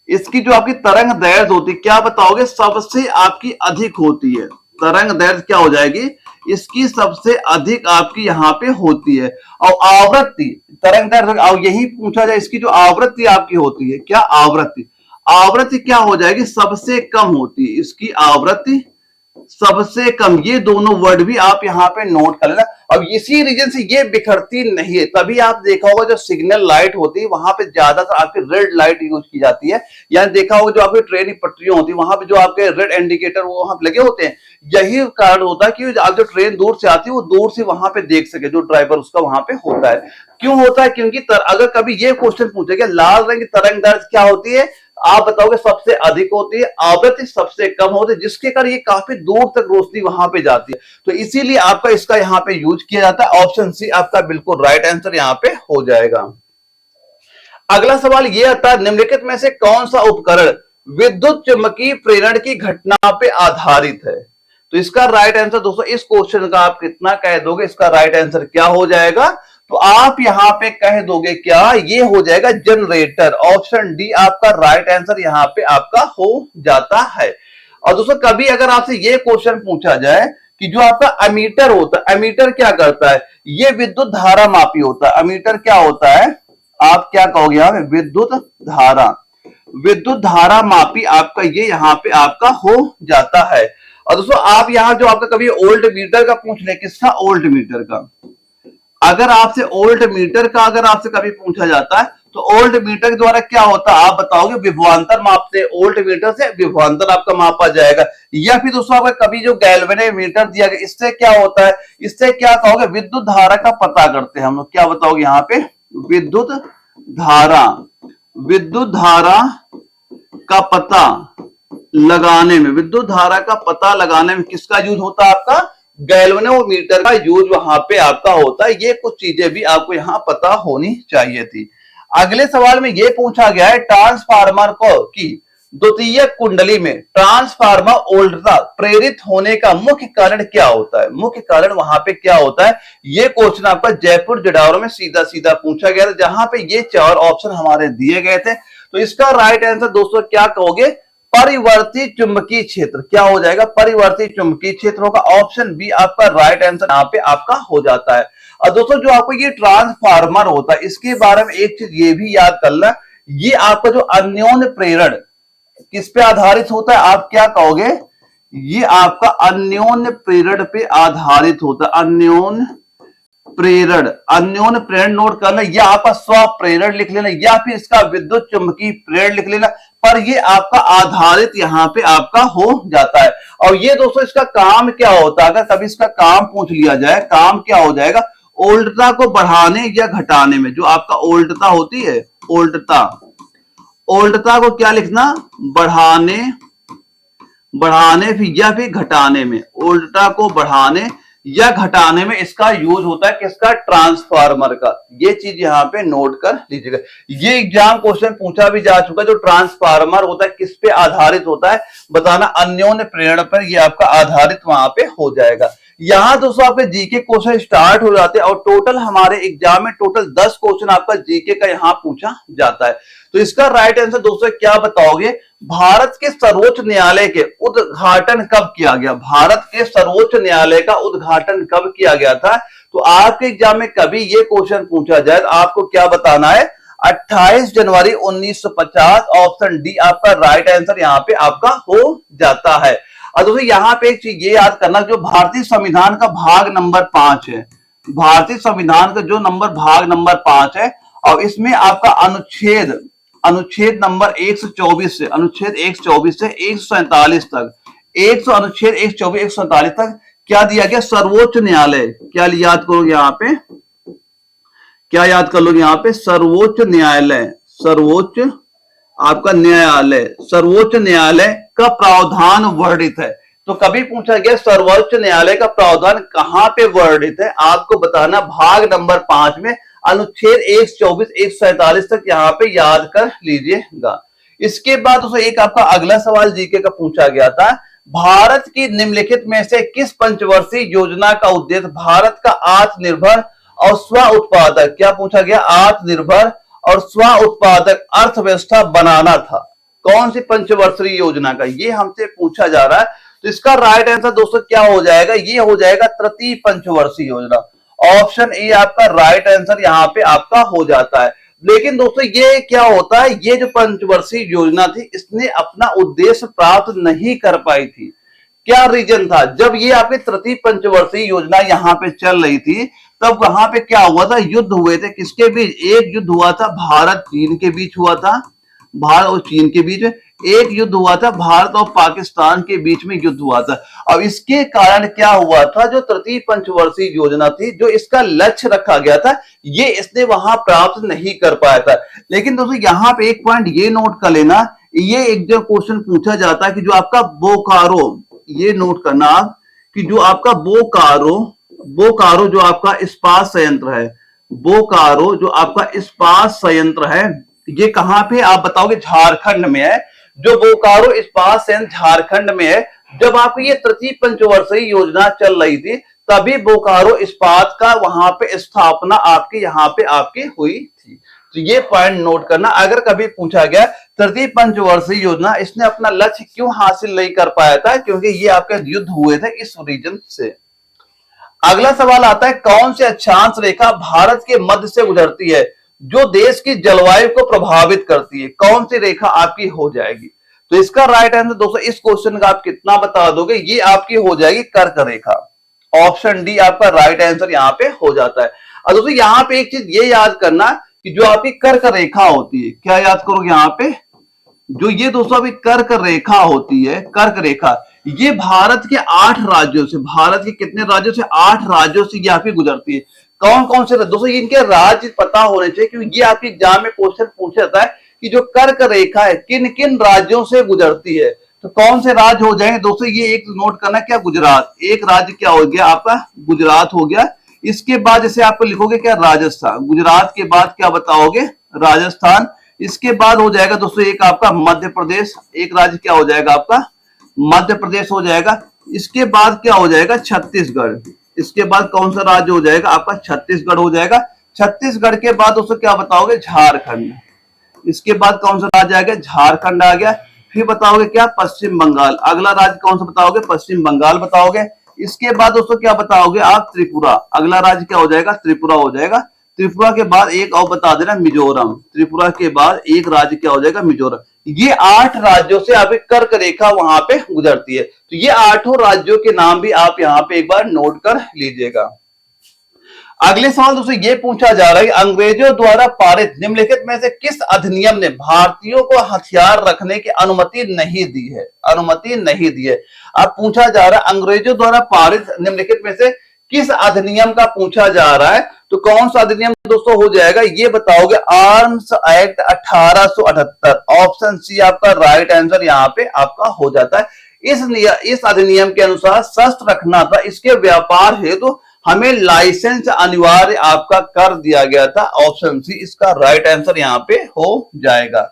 इसकी जो आपकी तरंग दैर्ध्य होती है, क्या बताओगे, सबसे आपकी अधिक होती है। तरंग दैर्ध्य क्या हो जाएगी, इसकी सबसे अधिक आपकी यहाँ पे होती है। और आवृत्ति, तरंग दैर्ध्य, और यही पूछा जाए इसकी जो आवृत्ति आपकी होती है, क्या आवृत्ति, आवृत्ति क्या हो जाएगी, सबसे कम होती है इसकी आवृत्ति, सबसे कम। ये दोनों वर्ड भी आप यहाँ पे नोट कर लेना। अब इसी रीजन से ये बिखरती नहीं है, तभी आप देखा होगा जो सिग्नल लाइट होती है वहां पे ज्यादातर आपकी रेड लाइट यूज की जाती है, या देखा होगा जो आपकी ट्रेन की पटरियां होती है वहां पे जो आपके रेड इंडिकेटर वो वहां पे लगे होते हैं। यही कारण होता है कि आप जो ट्रेन दूर से आती है वो दूर से वहां पे देख सके, जो ड्राइवर उसका वहां पे होता है। क्यों होता है, क्योंकि अगर कभी ये क्वेश्चन पूछे गया लाल रंग की तरंग दैर्ध्य क्या होती है, आप बताओगे सबसे अधिक होती है, आवृत्ति सबसे कम होती है, जिसके कारण ये काफी दूर तक रोशनी वहां पे जाती है। तो इसीलिए आपका इसका यहाँ पे यूज किया जाता है। ऑप्शन सी आपका बिल्कुल राइट आंसर यहाँ पे हो जाएगा। अगला सवाल ये आता है, निम्नलिखित में से कौन सा उपकरण विद्युत चुंबकीय प्रेरण की घटना पे आधारित है। तो इसका राइट आंसर दोस्तों, इस क्वेश्चन का आप कितना कह दोगे, इसका राइट आंसर क्या हो जाएगा, तो आप यहां पे कह दोगे क्या, ये हो जाएगा जनरेटर। ऑप्शन डी आपका राइट आंसर यहां पे आपका हो जाता है। और दोस्तों कभी अगर आपसे ये क्वेश्चन पूछा जाए कि जो आपका अमीटर होता है, अमीटर क्या करता है, ये विद्युत धारा मापी होता है। अमीटर क्या होता है, आप क्या कहोगे यहाँ पे, विद्युत धारा, विद्युत धारा मापी आपका ये यहाँ पे आपका हो जाता है। और दोस्तों आप यहाँ जो आपका कभी ओल्ड मीटर का पूछ ले, किसका, ओल्ड मीटर का, अगर आपसे ओल्ड मीटर का अगर आपसे कभी पूछा जाता है तो ओल्ड मीटर के द्वारा क्या होता है, आप बताओगे विभवांतर मापते, ओल्ड मीटर से विभवांतर आपका मापा जाएगा। या फिर दोस्तों आपका कभी जो गैल्वेनोमीटर दिया गया, इससे क्या होता है, इससे क्या कहोगे, विद्युत धारा का पता करते हैं हम लोग, क्या बताओगे यहाँ पे, विद्युत धारा, विद्युत धारा का पता लगाने में, विद्युत धारा का पता लगाने में किसका यूज होता है, आपका गैल्वेनोमीटर का यूज वहां पे आपका होता है। ये कुछ चीजें भी आपको यहाँ पता होनी चाहिए थी। अगले सवाल में ये पूछा गया है, ट्रांसफार्मर को की द्वितीय कुंडली में ट्रांसफार्मर वोल्टता प्रेरित होने का मुख्य कारण क्या होता है, मुख्य कारण वहां पे क्या होता है। ये क्वेश्चन आपका जयपुर जडावरों में सीधा सीधा पूछा गया था, जहां पे ये चार ऑप्शन हमारे दिए गए थे। तो इसका राइट आंसर दोस्तों क्या कहोगे, परिवर्ती चुंबकीय क्षेत्र, क्या हो जाएगा, परिवर्ती चुंबकीय क्षेत्र होगा। ऑप्शन बी आपका राइट आंसर यहाँ पे आपका हो जाता है। और दोस्तों जो आपको ये ट्रांसफार्मर होता है, इसके बारे में एक चीज ये भी याद कर ला, ये आपका जो अन्योन्य प्रेरण किस पे आधारित होता है, आप क्या कहोगे, ये आपका अन्योन्य प्रेरण पे आधारित होता है। अन्योन्य प्रेरण, अन्योन्य प्रेरण नोट करना, या आपका स्वप्रेरण लिख लेना, या फिर इसका विद्युत चुंबकीय प्रेरण लिख लेना, पर ये आपका आधारित यहाँ पे आपका हो जाता है। और ये दोस्तों इसका काम क्या होता है, अगर कभी इसका काम पूछ लिया जाए, काम क्या हो जाएगा, ओल्टता को बढ़ाने या घटाने में, जो आपका ओल्टता होती है, ओल्टता, ओल्टता को क्या लिखना, बढ़ाने, बढ़ाने या फिर घटाने में, ओल्टता को बढ़ाने या घटाने में इसका यूज होता है, किसका, ट्रांसफार्मर का। ये चीज यहाँ पे नोट कर लीजिएगा। ये एग्जाम क्वेश्चन पूछा भी जा चुका है, जो ट्रांसफार्मर होता है किस पे आधारित होता है, बताना, अन्योन्य प्रेरण पर ये आपका आधारित वहां पे हो जाएगा। यहां दोस्तों आपके जीके क्वेश्चन स्टार्ट हो जाते हैं, और टोटल हमारे एग्जाम में टोटल 10 क्वेश्चन आपका जीके का यहाँ पूछा जाता है। तो इसका राइट आंसर दोस्तों क्या बताओगे, भारत के सर्वोच्च न्यायालय के उद्घाटन कब किया गया, भारत के सर्वोच्च न्यायालय का उद्घाटन कब किया गया था। तो आपके एग्जाम में कभी ये क्वेश्चन पूछा जाए तो आपको क्या बताना है, 28 जनवरी 1950। ऑप्शन डी आपका राइट आंसर यहाँ पे आपका हो जाता है। और दोस्तों यहाँ पे एक चीज ये याद करना, जो भारतीय संविधान का भाग नंबर 5 है, भारतीय संविधान का जो भाग नंबर 5 है, और इसमें आपका अनुच्छेद नंबर 124 से, अनुच्छेद 124 से 147 तक, अनुच्छेद 124 147 तक क्या दिया गया, सर्वोच्च न्यायालय, क्या याद करोगे यहाँ पे, क्या याद कर लोगे यहाँ पे, सर्वोच्च न्यायालय, सर्वोच्च आपका न्यायालय, सर्वोच्च न्यायालय का प्रावधान वर्णित है। तो कभी पूछा गया सर्वोच्च न्यायालय का प्रावधान कहां पे वर्णित है, आपको बताना भाग नंबर 5 में, अनुच्छेद 124 147 तक यहाँ पे याद कर लीजिएगा। इसके बाद दोस्तों एक आपका अगला सवाल जीके का पूछा गया था, भारत की निम्नलिखित में से किस पंचवर्षीय योजना का उद्देश्य भारत का आत्मनिर्भर और स्व उत्पादक, क्या पूछा गया, आत्मनिर्भर और स्व उत्पादक अर्थव्यवस्था बनाना था। कौन सी पंचवर्षीय योजना का, ये हमसे पूछा जा रहा है। तो इसका राइट आंसर दोस्तों क्या हो जाएगा, ये हो जाएगा तृतीय पंचवर्षीय योजना। ऑप्शन ए आपका राइट आंसर यहाँ पे आपका हो जाता है। लेकिन दोस्तों ये क्या होता है, ये जो पंचवर्षीय योजना थी इसने अपना उद्देश्य प्राप्त नहीं कर पाई थी। क्या रीजन था, जब ये आपकी तृतीय पंचवर्षीय योजना यहाँ पे चल रही थी तब वहां पे क्या हुआ था, युद्ध हुए थे किसके बीच, एक युद्ध हुआ था भारत चीन के बीच हुआ था, भारत और चीन के बीच में एक युद्ध हुआ था, भारत और पाकिस्तान के बीच में युद्ध हुआ था। अब इसके कारण क्या हुआ था, जो तृतीय पंचवर्षीय योजना थी, जो इसका लक्ष्य रखा गया था, ये इसने वहां प्राप्त नहीं कर पाया था। लेकिन दोस्तों यहाँ पे एक पॉइंट ये नोट कर लेना, ये एक जो क्वेश्चन पूछा जाता है कि जो आपका बोकारो, ये नोट करना आप कि जो आपका बोकारो जो आपका इस्पात संयंत्र है, बोकारो जो आपका इस्पात संयंत्र है, ये कहां पे आप बताओगे, झारखंड में है। जो बोकारो इस्पात संयंत्र झारखंड में है। जब आपकी ये तृतीय पंचवर्षीय योजना चल रही थी तभी बोकारो इस्पात का वहां पे स्थापना आपके यहाँ पे आपकी हुई थी। तो ये पॉइंट नोट करना, अगर कभी पूछा गया तृतीय पंचवर्षीय योजना इसने अपना लक्ष्य क्यों हासिल नहीं कर पाया था, क्योंकि ये आपके युद्ध हुए थे इस रीजन से। अगला सवाल आता है, कौन सी अक्षांश रेखा भारत के मध्य से गुजरती है जो देश की जलवायु को प्रभावित करती है, कौन सी रेखा आपकी हो जाएगी। तो इसका राइट आंसर दोस्तों इस क्वेश्चन का आप कितना बता दोगे, ये आपकी हो जाएगी कर्क रेखा। ऑप्शन डी आपका राइट आंसर यहाँ पे हो जाता है। और दोस्तों यहाँ पे एक चीज ये याद करना कि जो आपकी कर्क रेखा होती है, क्या याद करोगे यहाँ पे, जो ये दोस्तों अभी कर्क रेखा होती है, कर्क रेखा, ये भारत के 8 राज्यों से, भारत के कितने राज्यों से, 8 राज्यों से ये आपकी गुजरती है। कौन कौन से दोस्तों, इनके राज्य पता होने चाहिए क्योंकि ये आपके एग्जाम में क्वेश्चन पूछा जाता है कि जो कर्क रेखा है किन किन राज्यों से गुजरती है। तो कौन से राज्य हो जाएंगे दोस्तों, ये एक नोट करना, क्या गुजरात, एक राज्य क्या हो गया आपका, गुजरात हो गया। इसके बाद जैसे आप लिखोगे क्या, राजस्थान, गुजरात के बाद क्या बताओगे, राजस्थान। इसके बाद हो जाएगा दोस्तों एक आपका मध्य प्रदेश, एक राज्य क्या हो जाएगा आपका, मध्य प्रदेश हो जाएगा। इसके बाद क्या हो जाएगा, छत्तीसगढ़। इसके बाद कौन सा राज्य हो जाएगा आपका, छत्तीसगढ़ हो जाएगा। छत्तीसगढ़ के बाद दोस्तों क्या बताओगे, झारखंड। इसके बाद कौन सा राज्य आ गया, झारखंड आ गया। फिर बताओगे क्या, पश्चिम बंगाल। अगला राज्य कौन सा बताओगे, पश्चिम बंगाल बताओगे। इसके बाद दोस्तों क्या बताओगे आप, त्रिपुरा। अगला राज्य क्या हो जाएगा, त्रिपुरा हो जाएगा। त्रिपुरा के बाद एक और बता देना, मिजोरम। त्रिपुरा के बाद एक राज्य क्या हो जाएगा, मिजोरम। ये 8 राज्यों से आपकी कर्क रेखा वहां पे गुजरती है। तो ये 8 राज्यों के नाम भी आप यहाँ पे एक बार नोट कर लीजिएगा। अगले सवाल दोस्तों ये पूछा जा रहा है, अंग्रेजों द्वारा पारित निम्नलिखित में से किस अधिनियम ने भारतीयों को हथियार रखने की अनुमति नहीं दी है, अनुमति नहीं दी है। अब पूछा जा रहा है अंग्रेजों द्वारा पारित निम्नलिखित में से किस अधिनियम का पूछा जा रहा है। तो कौन सा अधिनियम दोस्तों हो जाएगा, ये बताओगे, आर्म्स एक्ट 1878। ऑप्शन सी आपका राइट आंसर यहाँ पे आपका हो जाता है। इस अधिनियम के अनुसार शस्त्र रखना था, इसके व्यापार हेतु हमें लाइसेंस अनिवार्य आपका कर दिया गया था। ऑप्शन सी इसका राइट आंसर यहाँ पे हो जाएगा।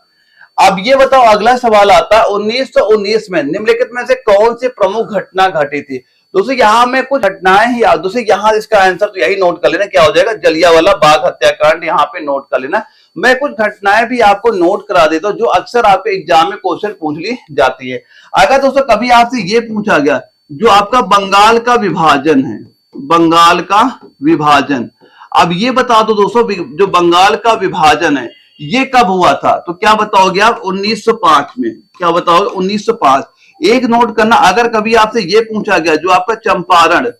अब ये बताओ, अगला सवाल आता है, 1919 में निम्नलिखित में से कौन सी प्रमुख घटना घटी थी। दोस्तों यहां में कुछ घटनाएं ही याद, दोस्तों यहां इसका आंसर तो यही नोट कर लेना, क्या हो जाएगा, जलियांवाला बाग हत्याकांड, यहाँ पे नोट कर लेना। मैं कुछ घटनाएं भी आपको नोट करा देता हूं जो अक्सर आपके एग्जाम में क्वेश्चन पूछ ली जाती है। अगर दोस्तों कभी आपसे ये पूछा गया, जो आपका बंगाल का विभाजन है, बंगाल का विभाजन, अब ये बता दो दोस्तों, जो बंगाल का विभाजन है ये कब हुआ था। तो क्या बताओगे आप, 1905 में। क्या बताओगे, 1905। एक नोट करना, अगर कभी आपसे ये पूछा गया, जो आपका चंपारण,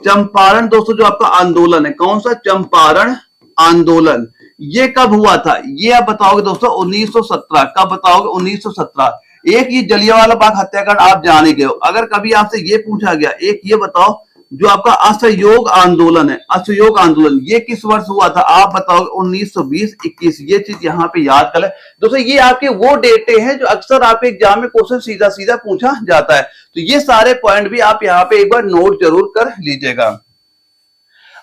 चंपारण दोस्तों जो आपका आंदोलन है, कौन सा, चंपारण आंदोलन, ये कब हुआ था, ये आप बताओगे दोस्तों 1917। कब बताओगे, 1917। एक ये जलियांवाला बाग हत्याकांड आप जाने गए हो। अगर कभी आपसे ये पूछा गया, एक ये बताओ, जो आपका असहयोग आंदोलन है, असहयोग आंदोलन, ये किस वर्ष हुआ था, आप बताओगे 1920-21। ये चीज यहाँ पे याद कर ले दोस्तों, ये आपके वो डेटे हैं जो अक्सर आपके एग्जाम में क्वेश्चन सीधा सीधा पूछा जाता है। तो ये सारे पॉइंट भी आप यहाँ पे एक बार नोट जरूर कर लीजिएगा।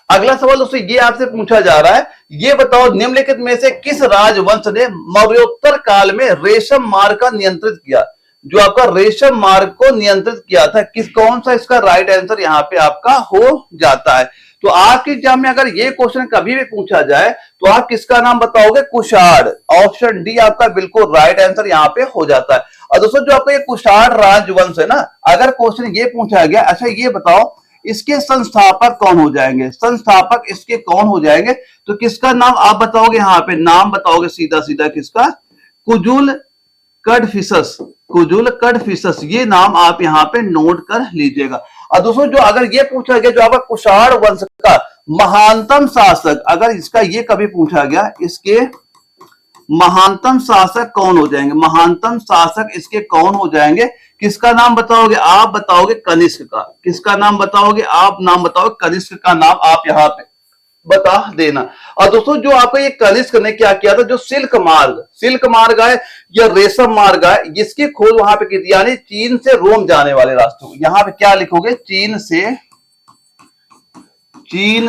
अगला सवाल दोस्तों ये आपसे पूछा जा रहा है, ये बताओ, निम्नलिखित में से किस राजवंश ने मौर्योत्तर काल में रेशम मार्ग का नियंत्रित किया। जो आपका रेशम मार्ग को नियंत्रित किया था, किस, कौन सा इसका राइट आंसर यहाँ पे आपका हो जाता है। तो आपके एग्जाम में अगर ये क्वेश्चन कभी भी पूछा जाए तो आप किसका नाम बताओगे? कुषाण। ऑप्शन डी आपका बिल्कुल राइट आंसर यहाँ पे हो जाता है। और दोस्तों जो आपका ये कुषाण राजवंश है ना, अगर क्वेश्चन ये पूछा गया, अच्छा ये बताओ इसके संस्थापक कौन हो जाएंगे? संस्थापक इसके कौन हो जाएंगे? तो किसका नाम आप बताओगे? यहाँ पे नाम बताओगे सीधा सीधा किसका? कुजुल कडफिसस। कुजुल कडफिसस, ये नाम आप यहाँ पे नोट कर लीजिएगा। और दोस्तों जो अगर ये पूछा गया जो आपका कुषाण वंश का महानतम शासक, अगर इसका ये कभी पूछा गया, इसके महानतम शासक कौन हो जाएंगे? महानतम शासक इसके कौन हो जाएंगे? किसका नाम बताओगे? आप बताओगे कनिष्क का। किसका नाम बताओगे? आप नाम बताओगे कनिष्क का नाम आप यहाँ पे बता देना। और दोस्तों जो आपको ये कनिष्क ने क्या किया था, जो सिल्क मार्ग है या रेशम मार्ग है, जिसकी खोज वहां पे की थी, यानी चीन से रोम जाने वाले रास्तों। यहां पे क्या लिखोगे? चीन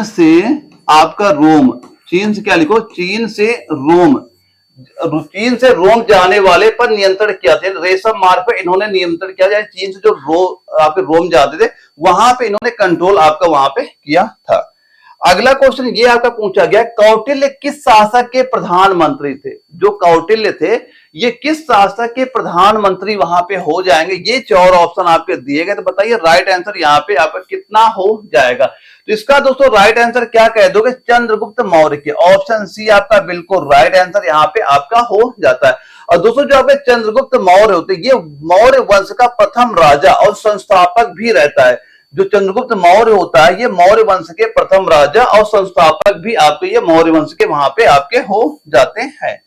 से आपका रोम। चीन से क्या लिखो? चीन से रोम। चीन से रोम जाने वाले पर नियंत्रण किया था। रेशम मार्ग पर इन्होंने नियंत्रण किया, चीन से जो आपके रोम जाते थे वहां पे इन्होंने कंट्रोल आपका वहां पे किया था। अगला क्वेश्चन ये आपका पूछा गया, कौटिल्य किस शासक के प्रधानमंत्री थे? जो कौटिल्य थे ये किस शासक के प्रधानमंत्री वहां पे हो जाएंगे? ये 4 ऑप्शन आपके दिए गए, तो बताइए राइट आंसर यहाँ पे आपका कितना हो जाएगा? तो इसका दोस्तों राइट आंसर क्या कह दोगे? चंद्रगुप्त मौर्य के। ऑप्शन सी आपका बिल्कुल राइट आंसर यहाँ पे आपका हो जाता है। और दोस्तों जो आपके चंद्रगुप्त मौर्य होते, ये मौर्य वंश का प्रथम राजा और संस्थापक भी रहता है। जो चंद्रगुप्त मौर्य होता है ये मौर्य वंश के प्रथम राजा और संस्थापक भी आपके ये मौर्य वंश के वहां पे आपके हो जाते हैं।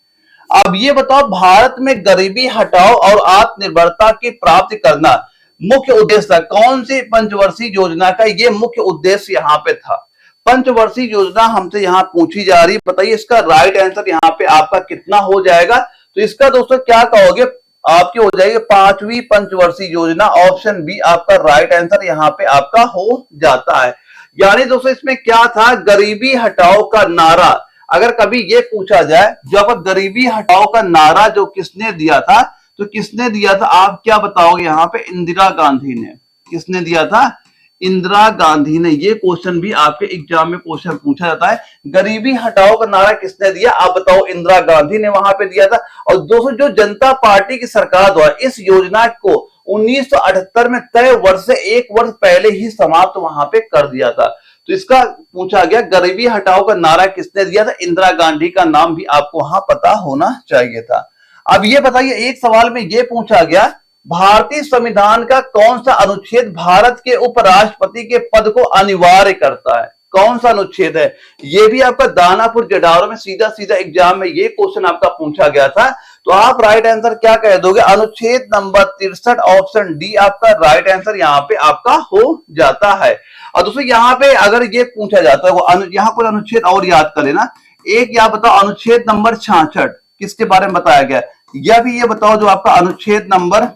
अब ये बताओ, भारत में गरीबी हटाओ और आत्मनिर्भरता की प्राप्ति करना मुख्य उद्देश्य था। कौन सी पंचवर्षीय योजना का ये मुख्य उद्देश्य यहाँ पे था? पंचवर्षीय योजना हमसे यहाँ पूछी जा रही है, बताइए इसका राइट आंसर यहाँ पे आपका कितना हो जाएगा? तो इसका दोस्तों क्या कहोगे? आपकी हो जाएगी 5वीं पंचवर्षीय योजना। ऑप्शन बी आपका राइट आंसर यहाँ पे आपका हो जाता है। यानी दोस्तों इसमें क्या था? गरीबी हटाओ का नारा अगर कभी ये पूछा जाए, जो आपका गरीबी हटाओ का नारा जो किसने दिया था, तो किसने दिया था आप क्या बताओगे? यहाँ पे इंदिरा गांधी ने। किसने दिया था? इंदिरा गांधी ने। ये क्वेश्चन भी आपके एग्जाम में क्वेश्चन पूछा जाता है, गरीबी हटाओ का नारा किसने दिया? आप बताओ। इंदिरा गांधी ने वहां पे दिया था। और दोस्तों जो जनता पार्टी की सरकार द्वारा इस योजना को 1978 में तय वर्ष से 1 वर्ष पहले ही समाप्त वहां पे कर दिया था। तो इसका पूछा गया गरीबी हटाओ का नारा किसने दिया था? इंदिरा गांधी का नाम भी आपको वहां पता होना चाहिए था। अब ये बताइए, एक सवाल में ये पूछा गया, भारतीय संविधान का कौन सा अनुच्छेद भारत के उपराष्ट्रपति के पद को अनिवार्य करता है? कौन सा अनुच्छेद है? ये भी आपका दानापुर जडारो में सीधा सीधा एग्जाम में ये क्वेश्चन आपका पूछा गया था। तो आप राइट आंसर क्या कह दोगे? अनुच्छेद नंबर 63। ऑप्शन डी आपका राइट आंसर यहाँ पे आपका हो जाता है। और दोस्तों यहाँ पे अगर ये पूछा जाता है, वो यहाँ पर अनुच्छेद और याद कर लेना। एक या बताओ अनुच्छेद नंबर 66 किसके बारे में बताया गया? या भी ये बताओ जो आपका अनुच्छेद नंबर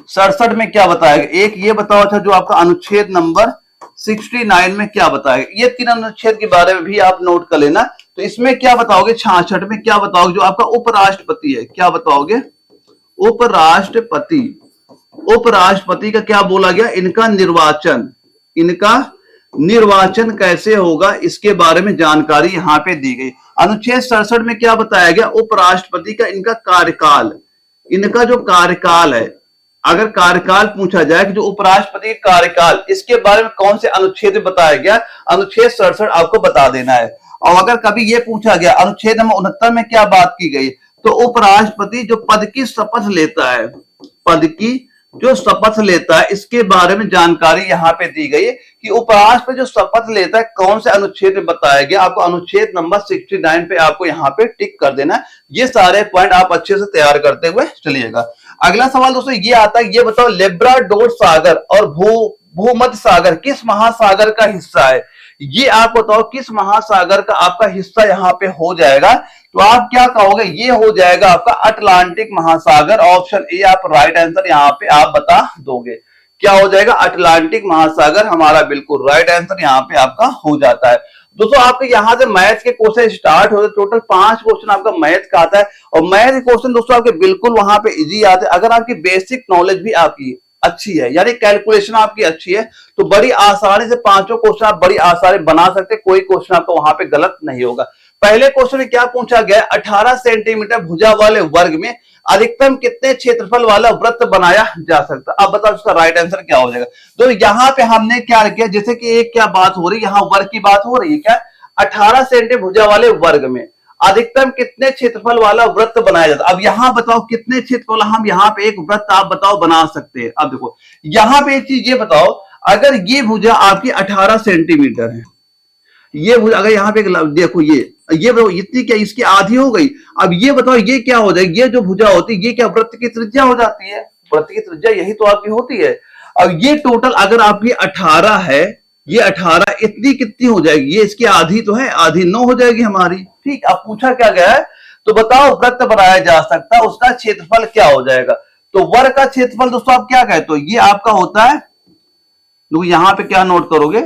67 में क्या बताया गया? एक ये बताओ अच्छा जो आपका अनुच्छेद नंबर 69 में क्या बताया गया? ये 3 अनुच्छेद के बारे में भी आप नोट कर लेना। तो इसमें क्या बताओगे? 66 में क्या बताओगे? जो आपका उपराष्ट्रपति है, क्या बताओगे? उपराष्ट्रपति का क्या बोला गया? इनका निर्वाचन कैसे होगा, इसके बारे में जानकारी यहाँ पे दी गई। अनुच्छेद 67 में क्या बताया गया? उपराष्ट्रपति का इनका कार्यकाल, इनका जो कार्यकाल है, अगर कार्यकाल पूछा जाए कि जो उपराष्ट्रपति का कार्यकाल, इसके बारे में कौन से अनुच्छेद में बताया गया? अनुच्छेद 67 आपको बता देना है। और अगर कभी ये पूछा गया अनुच्छेद नंबर 69 में क्या बात की गई, तो उपराष्ट्रपति जो पद की शपथ लेता है, पद की जो शपथ लेता है, इसके बारे में जानकारी यहाँ पे दी गई कि उपराष्ट्रपति जो शपथ लेता है कौन से अनुच्छेद में बताया गया। आपको अनुच्छेद नंबर 69 पे आपको यहाँ पे टिक कर देना है। ये सारे पॉइंट आप अच्छे से तैयार करते हुए चलिएगा। अगला सवाल दोस्तों ये आता है, ये बताओ लेब्राडोर सागर और भूमध्य सागर किस महासागर का हिस्सा है? ये आप बताओ किस महासागर का आपका हिस्सा यहाँ पे हो जाएगा? तो आप क्या कहोगे? ये हो जाएगा आपका अटलांटिक महासागर। ऑप्शन ए आप राइट आंसर यहाँ पे आप बता दोगे। क्या हो जाएगा? अटलांटिक महासागर हमारा बिल्कुल राइट आंसर यहाँ पे आपका हो जाता है। दोस्तों आपके यहाँ से मैथ के क्वेश्चन स्टार्ट होते, टोटल 5 क्वेश्चन आपका मैथ का आता है। और मैथ के क्वेश्चन दोस्तों आपके बिल्कुल वहां पे इजी आते हैं अगर आपकी बेसिक नॉलेज भी आपकी अच्छी है, यानी कैलकुलेशन आपकी अच्छी है, तो बड़ी आसानी से पांचों क्वेश्चन आप बड़ी आसानी बना सकते हैं, कोई क्वेश्चन आपका वहां पे गलत नहीं होगा। पहले क्वेश्चन में क्या पूछा गया, 18 सेंटीमीटर भुजा वाले वर्ग में अधिकतम कितने क्षेत्रफल वाला वृत्त बनाया जा सकता है। अब बताओ उसका राइट आंसर क्या हो जाएगा। तो यहाँ पे हमने क्या किया, जैसे कि एक क्या बात हो रही है, यहाँ वर्ग की बात हो रही है, क्या 18 सेंटीमीटर भुजा वाले वर्ग में अधिकतम कितने क्षेत्रफल वाला वृत्त बनाया जाता है। अब यहां बताओ कितने क्षेत्रफल, हम यहाँ पे एक वृत्त आप बताओ बना सकते हैं। अब देखो यहां पे एक चीज ये बताओ, अगर ये भुजा आपकी 18 सेंटीमीटर है, ये भुजा अगर यहाँ पे देखो ये इतनी क्या इसकी आधी हो गई। अब ये बताओ ये क्या हो जाएगी, ये जो भुजा होती है ये क्या वृत्त की त्रिज्या हो जाती है, वृत्त की त्रिज्या यही तो आपकी होती है। अब ये टोटल अगर आपकी 18 है, ये 18 इतनी कितनी हो जाएगी, ये इसकी आधी तो है, आधी 9 हो जाएगी हमारी। ठीक, अब पूछा क्या गया है, तो बताओ वृत्त बनाया जा सकता है उसका क्षेत्रफल क्या हो जाएगा। तो वर्ग का क्षेत्रफल दोस्तों आप क्या कहते हो, ये आपका होता है, तो यहां पे क्या नोट करोगे,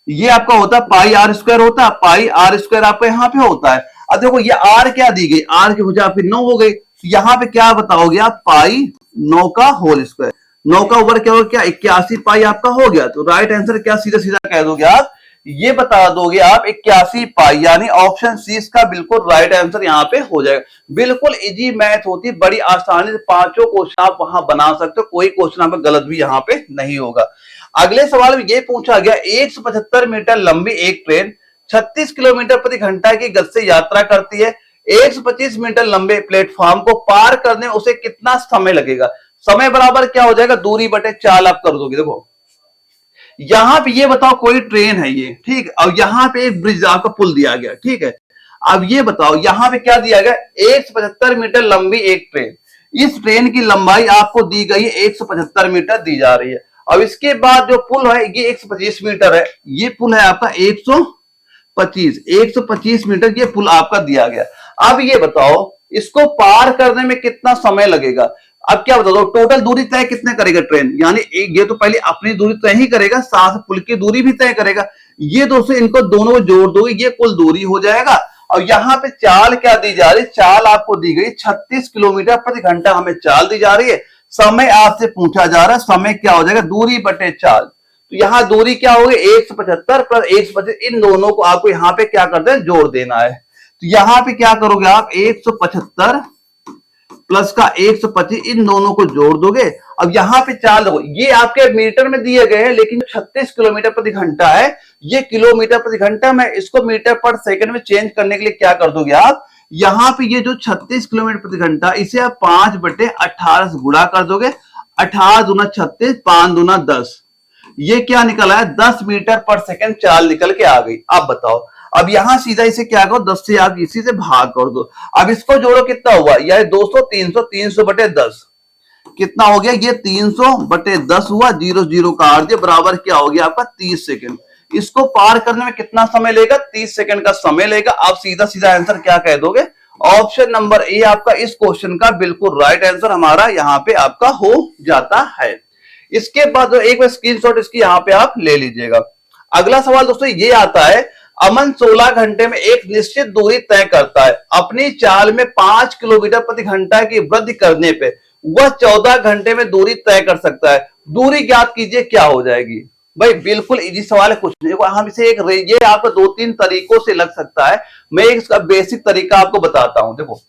ये आपका होता है पाई आर स्क्वायर होता है, पाई आर स्क्वायर आपका यहाँ पे होता है। अब देखो ये आर क्या दी गई, आर की भुजा आपकी 9 हो गई, तो यहाँ पे क्या बताओगे आप, पाई 9 का होल स्क्वायर, 9 का ऊपर क्या हो गया 81 पाई आपका हो गया। तो राइट आंसर क्या सीधा सीधा कह दोगे आप, ये बता दोगे आप 81 पाई, यानी ऑप्शन सी इसका बिल्कुल राइट आंसर यहाँ पे हो जाएगा। बिल्कुल इजी मैथ होती है, बड़ी आसानी से पांचों क्वेश्चन आप वहां बना सकते हो, कोई क्वेश्चन आपका गलत भी यहाँ पे नहीं होगा। अगले सवाल में ये पूछा गया, 175 मीटर लंबी एक ट्रेन 36 किलोमीटर प्रति घंटा की गति से यात्रा करती है। 125 मीटर लंबे प्लेटफॉर्म को पार करने में उसे कितना समय लगेगा। समय बराबर क्या हो जाएगा, दूरी बटे 4 आप कर दोगे। देखो यहां पे ये बताओ कोई ट्रेन है ये, ठीक, और यहां पे एक ब्रिज आपका पुल दिया गया, ठीक है। अब ये बताओ यहां पे क्या दिया गया, 175 मीटर लंबी एक ट्रेन, इस ट्रेन की लंबाई आपको दी गई है 175 मीटर दी जा रही है। अब इसके बाद जो पुल है ये 125 मीटर है, ये पुल है आपका 125 मीटर ये पुल आपका दिया गया। अब ये बताओ इसको पार करने में कितना समय लगेगा। अब क्या बता दो, टोटल दूरी तय कितने करेगा ट्रेन, यानी ये तो पहले अपनी दूरी तय ही करेगा, साथ पुल की दूरी भी तय करेगा। ये दोस्तों इनको दोनों को जोड़ दोगे ये कुल दूरी हो जाएगा। और यहाँ पे चाल क्या दी जा रही है, चाल आपको दी गई 36 किलोमीटर प्रति घंटा हमें चाल दी जा रही है। समय आपसे पूछा जा रहा है, समय क्या हो जाएगा, दूरी बटे चाल। तो यहाँ दूरी क्या होगी 175 प्लस 125, इन दोनों को आपको यहाँ पे क्या करते हैं, जोड़ देना है। तो यहाँ पे क्या करोगे आप, 175 प्लस का 125, इन दोनों को जोड़ दोगे। अब यहाँ पे चाल देखो, ये आपके मीटर में दिए गए हैं, लेकिन 36 किलोमीटर प्रति घंटा है, ये किलोमीटर प्रति घंटा में, इसको मीटर पर सेकंड में चेंज करने के लिए क्या कर दोगे आप, यहाँ पे ये जो 36 किलोमीटर प्रति घंटा, इसे आप 5/18 से गुणा कर दोगे। 18 दूना 36, 5 दूना 10, ये क्या निकला है, 10 मीटर पर सेकंड चाल निकल के आ गई। अब बताओ, अब यहां सीधा इसे क्या करो, 10 से आप इसी से भाग कर दो। अब इसको जोड़ो कितना हुआ, यार 200, 300, 300/10 कितना हो गया, ये 300/10 हुआ, 0 0 काट दिया, बराबर क्या हो गया आपका 30 सेकंड। इसको पार करने में कितना समय लेगा, 30 सेकंड का समय लेगा। आप सीधा सीधा आंसर क्या कह दोगे, ऑप्शन नंबर ए आपका इस क्वेश्चन का बिल्कुल राइट आंसर हमारा यहाँ पे आपका हो जाता है। इसके बाद एक बार स्क्रीनशॉट इसकी यहाँ पे आप ले लीजिएगा। अगला सवाल दोस्तों ये आता है, अमन 16 घंटे में एक निश्चित दूरी तय करता है, अपनी चाल में 5 किलोमीटर प्रति घंटा की वृद्धि करने पे वह 14 घंटे में दूरी तय कर सकता है। दूरी ज्ञात कीजिए, क्या हो जाएगी। भाई बिल्कुल इजी सवाल है, कुछ नहीं, हम इसे एक ये आपको 2-3 तरीकों से लग सकता है, मैं एक बेसिक तरीका आपको बताता हूं। देखो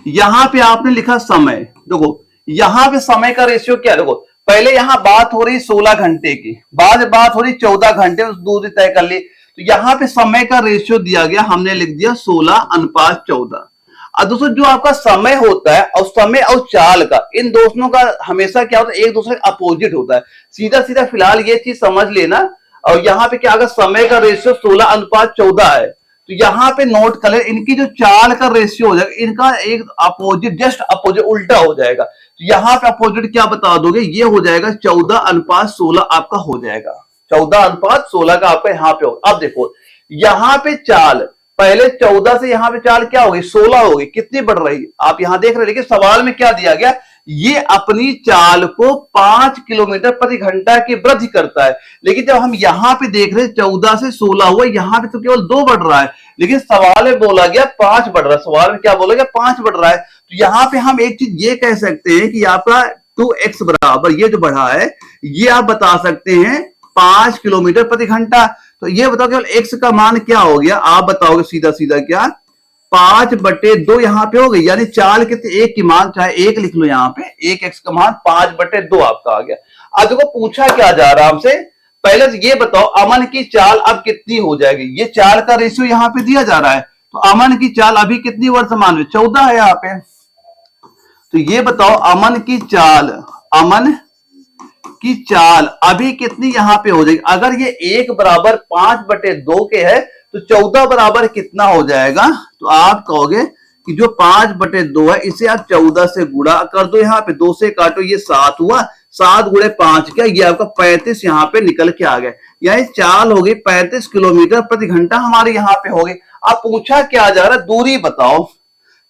यहां पे आपने लिखा समय, देखो यहां पे समय का रेशियो क्या, देखो पहले यहां बात हो रही 16 घंटे की, बाद बात हो रही 14 घंटे, उस दूरी तय कर ली। तो यहां पे समय का रेशियो दिया गया, हमने लिख दिया 16:14। अब दोस्तों जो आपका समय होता है और समय और चाल का, इन दोनों का हमेशा क्या होता है, एक दूसरे का अपोजिट होता है। सीधा सीधा फिलहाल ये चीज समझ लेना। और यहाँ पे क्या, अगर समय का रेशियो 16:14 है, तो यहाँ पे नोट कर ले, इनकी जो चाल का रेशियो हो जाएगा, इनका एक अपोजिट, जस्ट अपोजिट, उल्टा हो जाएगा। तो यहाँ पे अपोजिट क्या बता दोगे, ये हो जाएगा 14:16 आपका हो जाएगा, 14:16 का आपका यहाँ पे होगा। अब देखो यहाँ पे चाल पहले 14 से यहाँ पे चाल क्या होगी, 16 होगी, कितनी बढ़ रही, आप यहाँ देख रहे हैं। लेकिन सवाल में क्या दिया गया, ये अपनी चाल को 5 किलोमीटर प्रति घंटा की वृद्धि करता है। लेकिन जब हम यहाँ पे देख रहे हैं 14 से 16 हुआ, यहाँ पे तो केवल 2 बढ़ रहा है, लेकिन सवाल में बोला गया 5 बढ़ रहा है। सवाल में क्या बोला गया, 5 बढ़ रहा है। तो यहाँ पे हम एक चीज ये कह सकते हैं कि आपका 2x बराबर ये जो बढ़ा है ये आप बता सकते हैं 5 किलोमीटर प्रति घंटा। तो ये बताओ केवल x का मान क्या हो गया, आप बताओगे सीधा सीधा क्या 5/2 यहां पे हो गई, यानी चाल कितने एक की मान, चाहे एक लिख लो यहां पे, एक x का मान 5/2 आपका आ गया। अब देखो पूछा क्या जा रहा है हमसे, पहले तो ये बताओ अमन की चाल अब कितनी हो जाएगी। ये चाल का रेशियो यहां पे दिया जा रहा है, तो अमन की चाल अभी कितनी वर्तमान में 14 है यहाँ पे। तो ये बताओ अमन की चाल अभी कितनी यहां पे हो जाएगी। अगर ये 1 बराबर 5/2 के है तो 14 बराबर कितना हो जाएगा, तो आप कहोगे कि जो 5/2 है इसे आप 14 से गुणा कर दो, यहाँ पे 2 से काटो, ये 7 हुआ, 7 गुणे 5 क्या, ये आपका 35 यहाँ पे निकल के आ गया। यानी चाल हो गई 35 किलोमीटर प्रति घंटा हमारे यहाँ पे हो गई। अब पूछा क्या जा रहा, दूरी बताओ,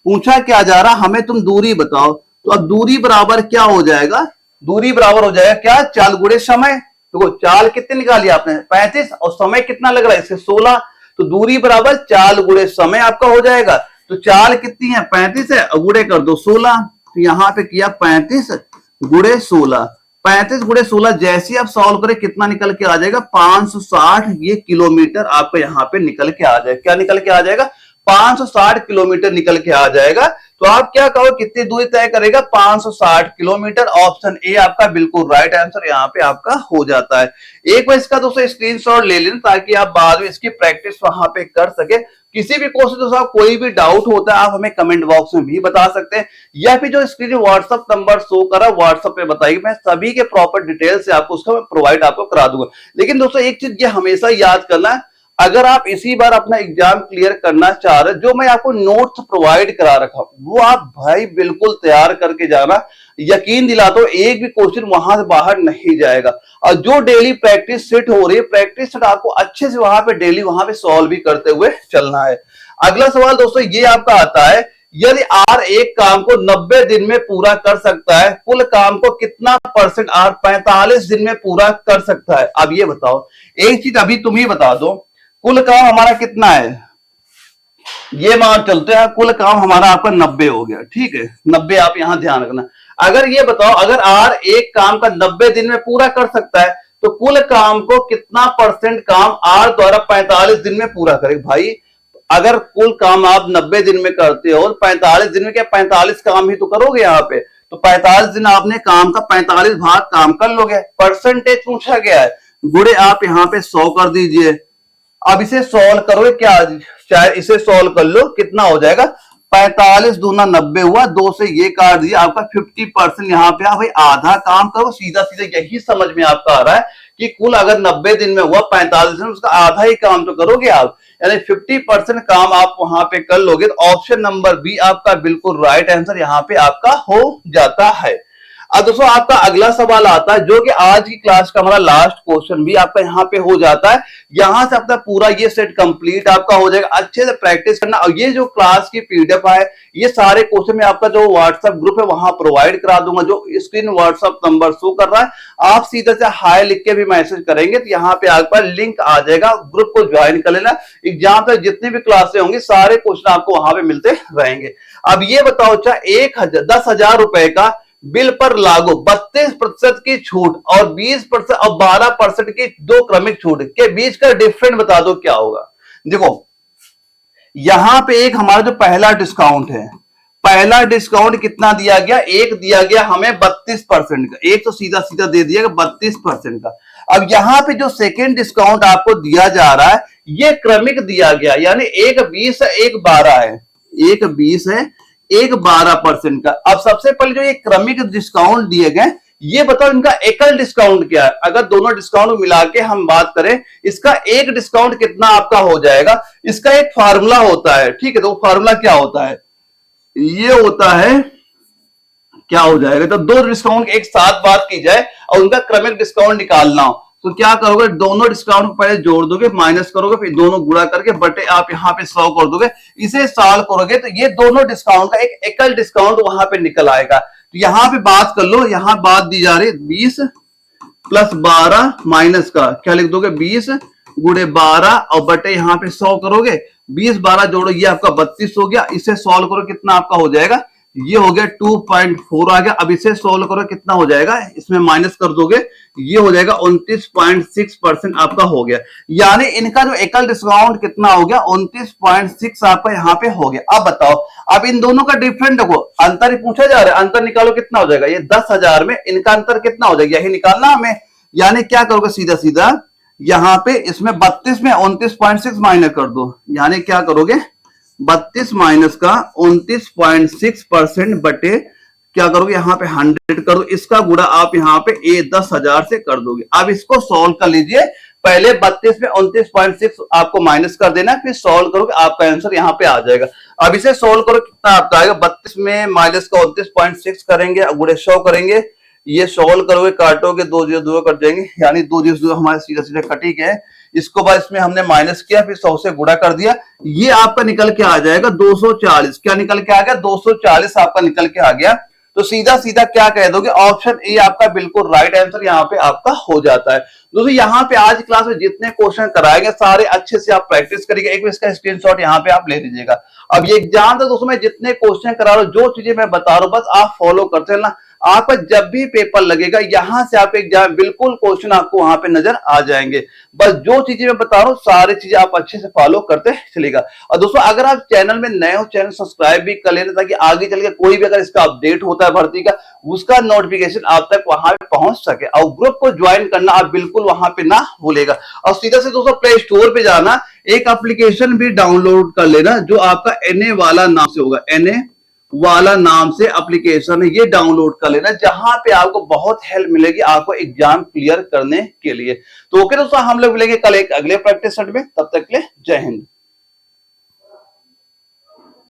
पूछा क्या जा रहा हमें, तुम दूरी बताओ। तो अब दूरी बराबर क्या हो जाएगा, दूरी बराबर हो जाएगा क्या, चाल गुणे समय। देखो चाल कितने निकाली आपने 35 और समय कितना लग रहा है इसके 16, तो दूरी बराबर चाल गुणे समय आपका हो जाएगा। तो चाल कितनी है 35 है और गुणे कर दो 16, तो यहां पे किया 35 गुणे 16, 35 गुणे 16 जैसे आप सॉल्व करें कितना निकल के आ जाएगा 560 ये किलोमीटर आपको यहाँ पे निकल के आ जाएगा। क्या निकल के आ जाएगा 560 किलोमीटर निकल के आ जाएगा। तो आप क्या कहो कितनी दूरी तय करेगा 560 किलोमीटर। ऑप्शन ए आपका बिल्कुल राइट आंसर यहाँ पे आपका हो जाता है। एक बार इसका दोस्तों स्क्रीनशॉट ले लेना ताकि आप बाद में इसकी प्रैक्टिस वहां पे कर सके। किसी भी क्वेश्चन दोस्तों कोई भी डाउट होता है आप हमें कमेंट बॉक्स में भी बता सकते हैं, या फिर जो स्क्रीन व्हाट्सएप नंबर शो करा व्हाट्सएप पे बताइए, मैं सभी के प्रॉपर डिटेल से आपको उसका मैं प्रोवाइड आपको करा दूंगा। लेकिन दोस्तों एक चीज ये हमेशा याद करना, अगर आप इसी बार अपना एग्जाम क्लियर करना चाह रहे, जो मैं आपको नोट्स प्रोवाइड करा रखा वो आप भाई बिल्कुल तैयार करके जाना। यकीन दिलाता हूं एक भी क्वेश्चन वहां से बाहर नहीं जाएगा। और जो डेली प्रैक्टिस सेट हो रही है, प्रैक्टिस सेट आपको अच्छे से वहां पे डेली वहां पे सॉल्व भी करते हुए चलना है। अगला सवाल दोस्तों ये आपका आता है, यदि आर एक काम को 90 दिन में पूरा कर सकता है, कुल काम को कितना परसेंट आर 45 दिन में पूरा कर सकता है। अब ये बताओ, एक चीज अभी तुम ही बता दो, कुल काम हमारा कितना है, ये मान चलते हैं कुल काम हमारा आपका 90 हो गया, ठीक है 90 आप यहां ध्यान रखना। अगर ये बताओ अगर आर एक काम का 90 दिन में पूरा कर सकता है तो कुल काम को कितना परसेंट काम आर द्वारा 45 दिन में पूरा करे। भाई अगर कुल काम आप 90 दिन में करते हो 45 दिन में क्या 45 काम ही तो करोगे यहाँ पे, तो 45 दिन आपने काम का 45 भाग काम कर लोगे। परसेंटेज पूछा गया है, गुणे आप यहाँ पे 100 कर दीजिए। अब इसे सॉल्व करोगे क्या, चाहे इसे सॉल्व कर लो, कितना हो जाएगा 45 दूना 90 हुआ, 2 से ये काट दिया, आपका 50% यहाँ पे भाई आधा काम करो। सीधा सीधा यही समझ में आपका आ रहा है कि कुल अगर 90 दिन में हुआ 45 दिन उसका आधा ही काम तो करोगे आप, यानी 50% काम आप वहां पे कर लोगे। तो ऑप्शन नंबर बी आपका बिल्कुल राइट आंसर यहाँ पे आपका हो जाता है। अब दोस्तों आपका अगला सवाल आता है जो कि आज की क्लास का हमारा लास्ट क्वेश्चन भी आपका यहाँ पे हो जाता है। यहां से आपका पूरा ये सेट कंप्लीट आपका हो जाएगा। अच्छे से प्रैक्टिस करना, और ये जो क्लास की पीडीएफ है ये सारे क्वेश्चन में आपका जो व्हाट्सएप ग्रुप है वहां प्रोवाइड करा दूंगा। जो स्क्रीन व्हाट्सएप नंबर शो कर रहा है आप सीधे से हाई लिख के भी मैसेज करेंगे तो यहाँ पे आपका लिंक आ जाएगा, ग्रुप को ज्वाइन कर लेना। एग्जाम तक जितनी भी क्लासें होंगी सारे क्वेश्चन आपको वहां पे मिलते रहेंगे। अब ये बताओ, चाहे 10,000 रुपए का बिल पर लागू 32% की छूट और 20% और 12% की दो क्रमिक छूट के बीच का डिफरेंस बता दो क्या होगा। देखो यहां पे एक हमारा जो पहला डिस्काउंट है, पहला डिस्काउंट कितना दिया गया, एक दिया गया हमें 32% का, एक तो सीधा सीधा दे दिया 32% का। अब यहां पे जो सेकेंड डिस्काउंट आपको दिया जा रहा है ये क्रमिक दिया गया, यानी एक 20 है एक 12 है, एक 20 है एक 12% का। अब सबसे पहले जो ये क्रमिक डिस्काउंट दिए गए ये बताओ इनका एकल डिस्काउंट क्या है। अगर दोनों डिस्काउंट मिला के हम बात करें इसका एक डिस्काउंट कितना आपका हो जाएगा, इसका एक फार्मूला होता है, ठीक है। तो फार्मूला क्या होता है, ये होता है क्या हो जाएगा, तो दो डिस्काउंट एक साथ बात की जाए और उनका क्रमिक डिस्काउंट निकालना हो तो क्या करोगे, दोनों डिस्काउंट को पहले जोड़ दोगे, माइनस करोगे, फिर दोनों गुणा करके बटे आप यहाँ पे 100 कर दोगे। इसे सॉल्व करोगे तो ये दोनों डिस्काउंट का एक एकल डिस्काउंट वहां पे निकल आएगा। तो यहाँ पे बात कर लो, यहाँ बात दी जा रही है 20 + 12 माइनस का क्या लिख दोगे 20 गुणे 12 और बटे यहाँ पे 100 करोगे, 20 12 जोड़ो ये आपका 32 हो गया। इसे सॉल्व करो कितना आपका हो जाएगा ये हो गया 2.4 आ गया। अब इसे सोल्व करो कितना हो जाएगा, इसमें माइनस कर दोगे, ये हो जाएगा 29.6% आपका हो गया। यानी इनका जो एकल डिस्काउंट कितना हो गया, 29.6 आपका यहाँ पे हो गया। अब बताओ, अब इन दोनों का डिफरेंट देखो, अंतर ही पूछा जा रहा है, अंतर निकालो कितना हो जाएगा, ये 10,000 में इनका अंतर कितना हो जाएगा, यही निकालना हमें। यानी क्या करोगे, सीधा सीधा यहाँ पे इसमें 32 में 29.6 माइनस कर दो, यानी क्या करोगे 32 माइनस का 29.6% बटे क्या करोगे यहाँ पे 100 कर दो, इसका गुणा आप यहाँ पे 10,000 से कर दोगे। अब इसको सॉल्व कर लीजिए, पहले 32 में 29.6 आपको माइनस कर देना, फिर सॉल्व करोगे, आपका आंसर यहाँ पे आ जाएगा। अब इसे सॉल्व करो, कितना आपका आएगा, 32 में माइनस का 29.6 करेंगे, गुणे 100 करेंगे, ये सॉल्व करोगे, काटोगे, 2 0 2 कट जाएंगे, यानी 2 0 2 हमारे सीधा सीधा कटी गए। इसको बाद इसमें हमने माइनस किया, फिर 100 से गुणा कर दिया, ये आपका निकल के आ जाएगा 240। क्या निकल के आ गया, 240 आपका निकल के आ गया। तो सीधा सीधा क्या कह दोगे, ऑप्शन ए आपका बिल्कुल राइट आंसर यहाँ पे आपका हो जाता है। दोस्तों यहाँ पे आज क्लास में जितने क्वेश्चन कराएंगे सारे अच्छे से आप प्रैक्टिस करिएगा, एक इसका स्क्रीनशॉट यहाँ पे आप ले लीजिएगा। अब ये एग्जाम था दोस्तों, मैं जितने क्वेश्चन करा रहा हूँ, जो चीजें मैं बता रहा हूँ, बस आप फॉलो करते रहना, आपका जब भी पेपर लगेगा यहां से आप एग्जाम बिल्कुल क्वेश्चन आपको वहां पे नजर आ जाएंगे। बस जो चीजें मैं बता रहा हूँ सारी चीजें आप अच्छे से फॉलो करते चलेगा। और दोस्तों अगर आप चैनल में नए हो, चैनल सब्सक्राइब भी कर लेना, ताकि आगे चल के कोई भी अगर इसका अपडेट होता है भर्ती का, उसका नोटिफिकेशन आप तक वहां पे पहुंच सके। और ग्रुप को ज्वाइन करना आप बिल्कुल वहां पे ना भूलेगा। और सीधा से दोस्तों प्ले स्टोर पे जाना, एक एप्लीकेशन भी डाउनलोड कर लेना जो आपका एनए वाला नाम से होगा, एनए वाला नाम से एप्लीकेशन है, ये डाउनलोड कर लेना, जहां पे आपको बहुत हेल्प मिलेगी आपको एग्जाम क्लियर करने के लिए। तो ओके दोस्तों, हम लोग मिलेंगे कल एक अगले प्रैक्टिस सेट में, तब तक के लिए जय हिंद।